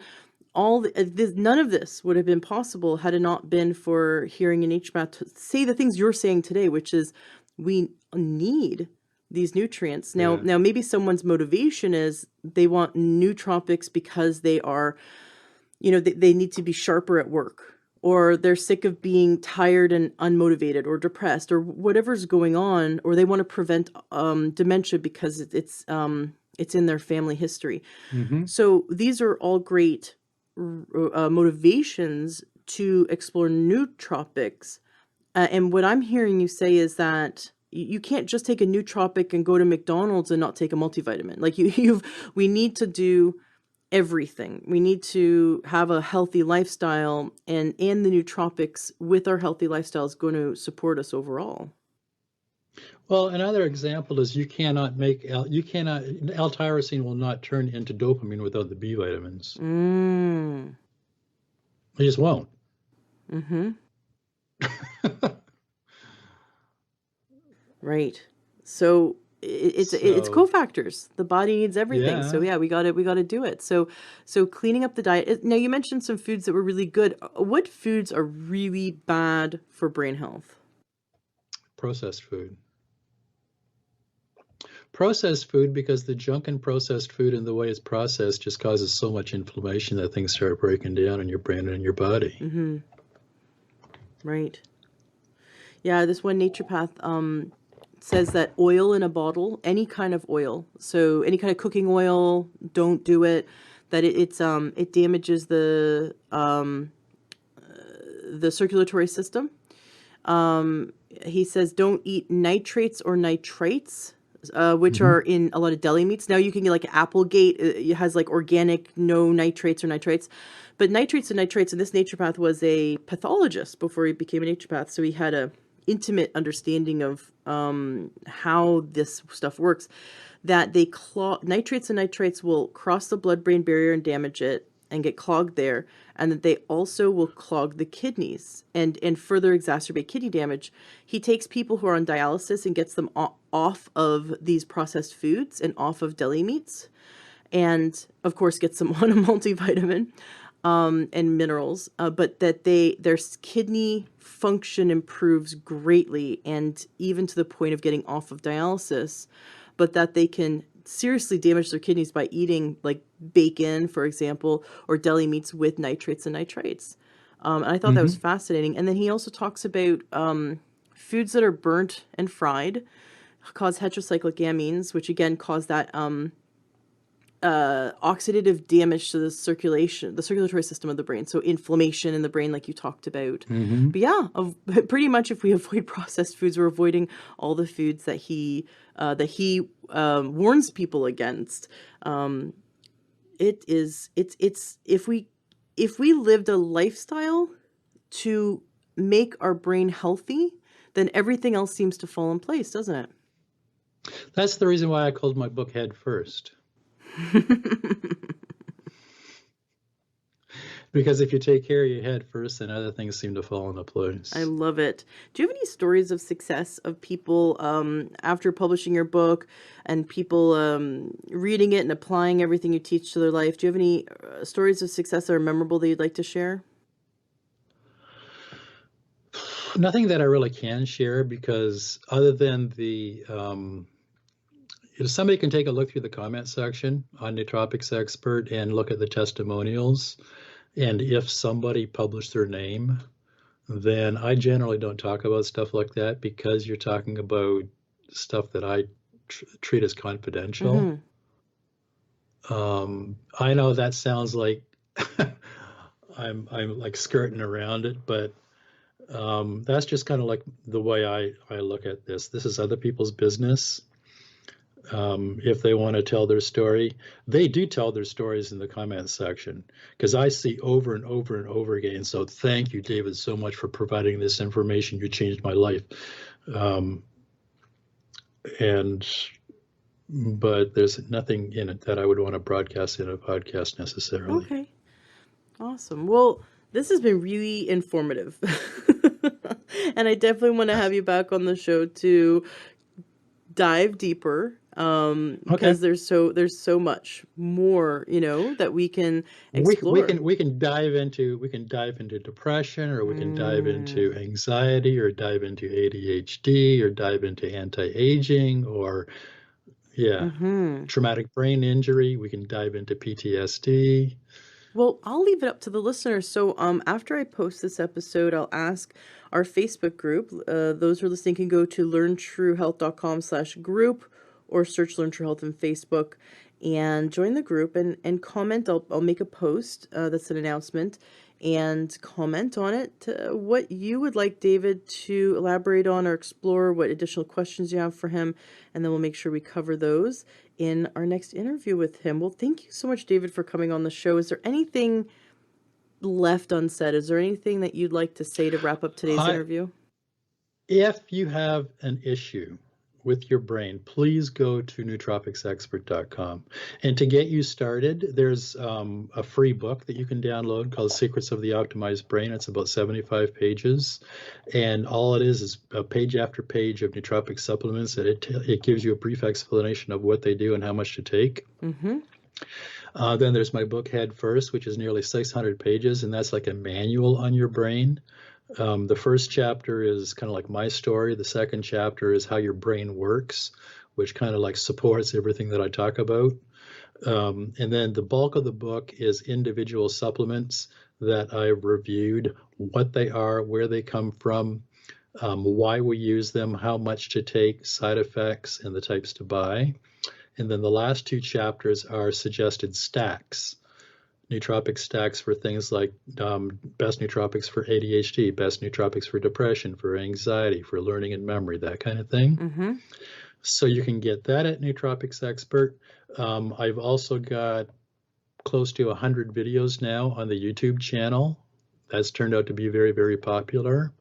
none of this would have been possible had it not been for hearing an HMAT to say the things you're saying today, which is we need these nutrients. Now, maybe someone's motivation is they want nootropics because they are, they need to be sharper at work, or they're sick of being tired and unmotivated or depressed or whatever's going on, or they want to prevent dementia because it's in their family history. So these are all great motivations to explore nootropics. And what I'm hearing you say is that you can't just take a nootropic and go to McDonald's and not take a multivitamin. Like we need to do everything. We need to have a healthy lifestyle, and the nootropics with our healthy lifestyle is going to support us overall. Well, another example is L-tyrosine will not turn into dopamine without the B vitamins. It just won't. Right. So it's cofactors. The body needs everything. Yeah. So yeah, we got to do it. So cleaning up the diet. Now you mentioned some foods that were really good. What foods are really bad for brain health? Processed food. Processed food, because the junk in processed food and the way it's processed just causes so much inflammation that things start breaking down in your brain and in your body. Right. Yeah, this one naturopath says that oil in a bottle, any kind of oil, so any kind of cooking oil, don't do it. That it damages the circulatory system. He says don't eat nitrates or nitrites, which are in a lot of deli meats. Now you can get like Applegate, it has like organic, no nitrates or nitrites. But nitrates and nitrates, and this naturopath was a pathologist before he became a naturopath, so he had a intimate understanding of how this stuff works, that nitrates and nitrates will cross the blood-brain barrier and damage it and get clogged there, and that they also will clog the kidneys and further exacerbate kidney damage. He takes people who are on dialysis and gets them off of these processed foods and off of deli meats, and of course gets them on a multivitamin and minerals, but that their kidney function improves greatly, and even to the point of getting off of dialysis, but that they can seriously damage their kidneys by eating like bacon, for example, or deli meats with nitrates and nitrites. And I thought that was fascinating. And then he also talks about foods that are burnt and fried cause heterocyclic amines, which again cause that oxidative damage to the circulatory system of the brain. So inflammation in the brain, like you talked about. But yeah, pretty much if we avoid processed foods, we're avoiding all the foods that he warns people against. If we lived a lifestyle to make our brain healthy, then everything else seems to fall in place, doesn't it? That's the reason why I called my book Head First. Because if you take care of your head first, then other things seem to fall into place. I love it. Do you have any stories of success of people after publishing your book and people reading it and applying everything you teach to their life? Do you have any stories of success that are memorable that you'd like to share? Nothing that I really can share, because other than the if somebody can take a look through the comment section on Nootropics Expert and look at the testimonials, and if somebody published their name, then I generally don't talk about stuff like that, because you're talking about stuff that I treat as confidential. I know that sounds like I'm like skirting around it, but that's just kind of like the way I look at this. This is other people's business. if they want to tell their story. They do tell their stories in the comments section, because I see over and over and over again. So thank you, David, so much for providing this information. You changed my life. But there's nothing in it that I would want to broadcast in a podcast necessarily. Okay. Awesome. Well, this has been really informative. And I definitely want to have you back on the show to dive deeper, because there's so much more, that we can explore. We can dive into depression, or we can dive into anxiety, or dive into ADHD, or dive into anti-aging, or traumatic brain injury. We can dive into PTSD. Well, I'll leave it up to the listeners. So after I post this episode, I'll ask our Facebook group. Those who are listening can go to learntruehealth.com/group, or search Learn True Health on Facebook and join the group and comment. I'll make a post that's an announcement, and comment on it what you would like David to elaborate on or explore, what additional questions you have for him, and then we'll make sure we cover those in our next interview with him. Well, thank you so much, David, for coming on the show. Is there anything left unsaid? Is there anything that you'd like to say to wrap up today's interview? If you have an issue with your brain, please go to nootropicsexpert.com. And to get you started, there's a free book that you can download called Secrets of the Optimized Brain. It's about 75 pages. And all it is page after page of nootropic supplements. And it gives you a brief explanation of what they do and how much to take. Mm-hmm. Then there's my book, Head First, which is nearly 600 pages. And that's like a manual on your brain. The first chapter is kind of like my story. The second chapter is how your brain works, which kind of like supports everything that I talk about. And then the bulk of the book is individual supplements that I've reviewed, what they are, where they come from, why we use them, how much to take, side effects, and the types to buy. And then the last two chapters are suggested stacks. Nootropic stacks for things like best nootropics for ADHD, best nootropics for depression, for anxiety, for learning and memory, that kind of thing. Mm-hmm. So you can get that at Nootropics Expert. I've also got close to 100 videos now on the YouTube channel. That's turned out to be very, very popular.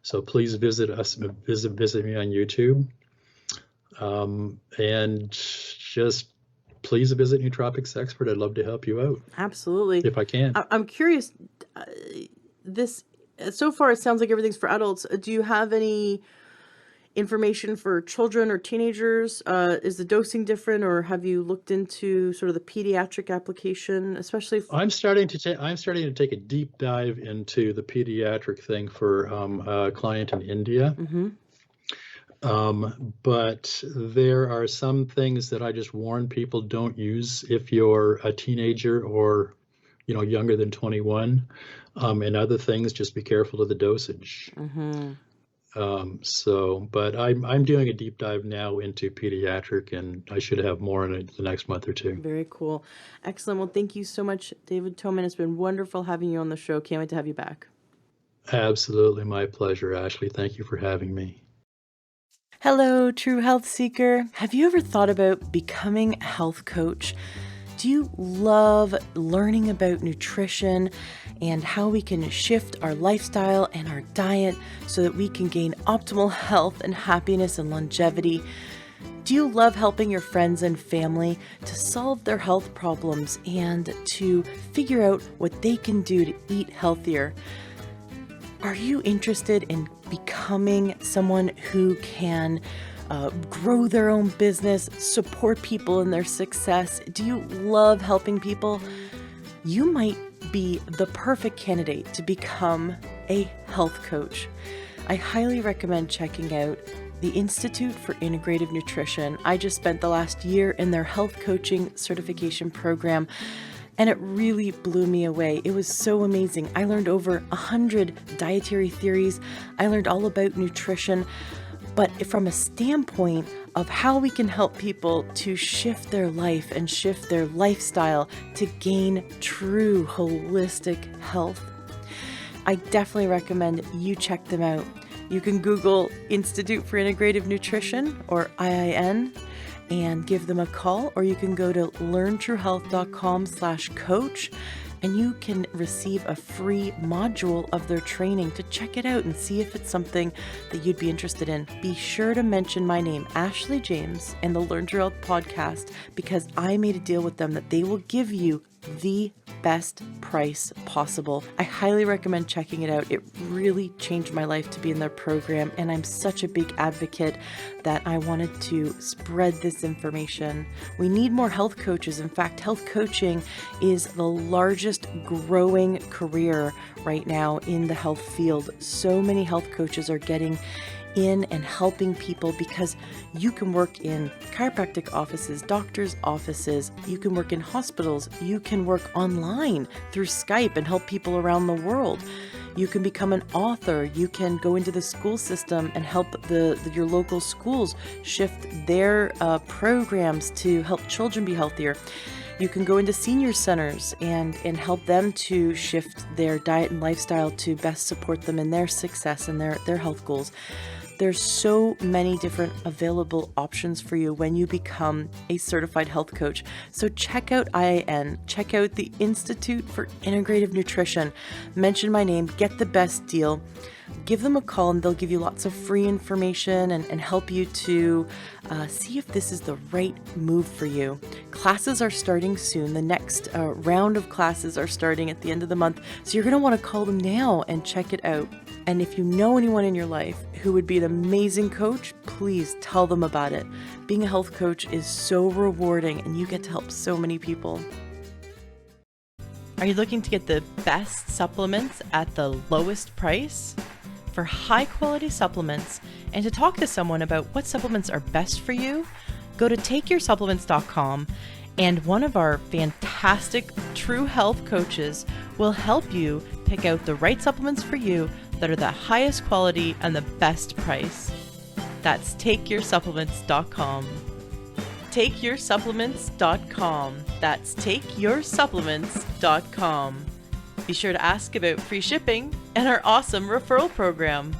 So please visit us, visit me on YouTube. And just please visit Nootropics Expert. I'd love to help you out. Absolutely. If I can. I'm curious, so far it sounds like everything's for adults. Do you have any information for children or teenagers? Is the dosing different, or have you looked into sort of the pediatric application, especially? I'm starting to take a deep dive into the pediatric thing for a client in India. Mm-hmm. But there are some things that I just warn people don't use if you're a teenager or, younger than 21. And other things, just be careful of the dosage. Mm-hmm. But I'm doing a deep dive now into pediatric, and I should have more in the next month or two. Very cool. Excellent. Well, thank you so much, David Tomen. It's been wonderful having you on the show. Can't wait to have you back. Absolutely. My pleasure, Ashley. Thank you for having me. Hello, true health seeker. Have you ever thought about becoming a health coach? Do you love learning about nutrition and how we can shift our lifestyle and our diet so that we can gain optimal health and happiness and longevity? Do you love helping your friends and family to solve their health problems and to figure out what they can do to eat healthier? Are you interested in becoming someone who can grow their own business, support people in their success? Do you love helping people? You might be the perfect candidate to become a health coach. I highly recommend checking out the Institute for Integrative Nutrition. I just spent the last year in their health coaching certification program, and it really blew me away. It was so amazing. I learned over 100 dietary theories. I learned all about nutrition, but from a standpoint of how we can help people to shift their life and shift their lifestyle to gain true holistic health. I definitely recommend you check them out. You can Google Institute for Integrative Nutrition, or IIN, and give them a call, or you can go to learntruehealth.com/coach and you can receive a free module of their training to check it out and see if it's something that you'd be interested in. Be sure to mention my name, Ashley James, and the Learn True Health podcast, because I made a deal with them that they will give you the best price possible. I highly recommend checking it out. It really changed my life to be in their program, and I'm such a big advocate that I wanted to spread this information. We need more health coaches. In fact, health coaching is the largest growing career right now in the health field. So many health coaches are getting in and helping people, because you can work in chiropractic offices, doctors' offices, you can work in hospitals, you can work online through Skype and help people around the world. You can become an author. You can go into the school system and help your local schools shift their programs to help children be healthier. You can go into senior centers and help them to shift their diet and lifestyle to best support them in their success and their health goals. There's so many different available options for you when you become a certified health coach. So check out IIN, check out the Institute for Integrative Nutrition, mention my name, get the best deal. Give them a call and they'll give you lots of free information and help you to see if this is the right move for you. Classes are starting soon. The next round of classes are starting at the end of the month. So you're going to want to call them now and check it out. And if you know anyone in your life who would be an amazing coach, please tell them about it. Being a health coach is so rewarding and you get to help so many people. Are you looking to get the best supplements at the lowest price? For high quality supplements and to talk to someone about what supplements are best for you, go to takeyoursupplements.com and one of our fantastic True Health coaches will help you pick out the right supplements for you that are the highest quality and the best price. That's takeyoursupplements.com. Takeyoursupplements.com. That's takeyoursupplements.com. Be sure to ask about free shipping and our awesome referral program.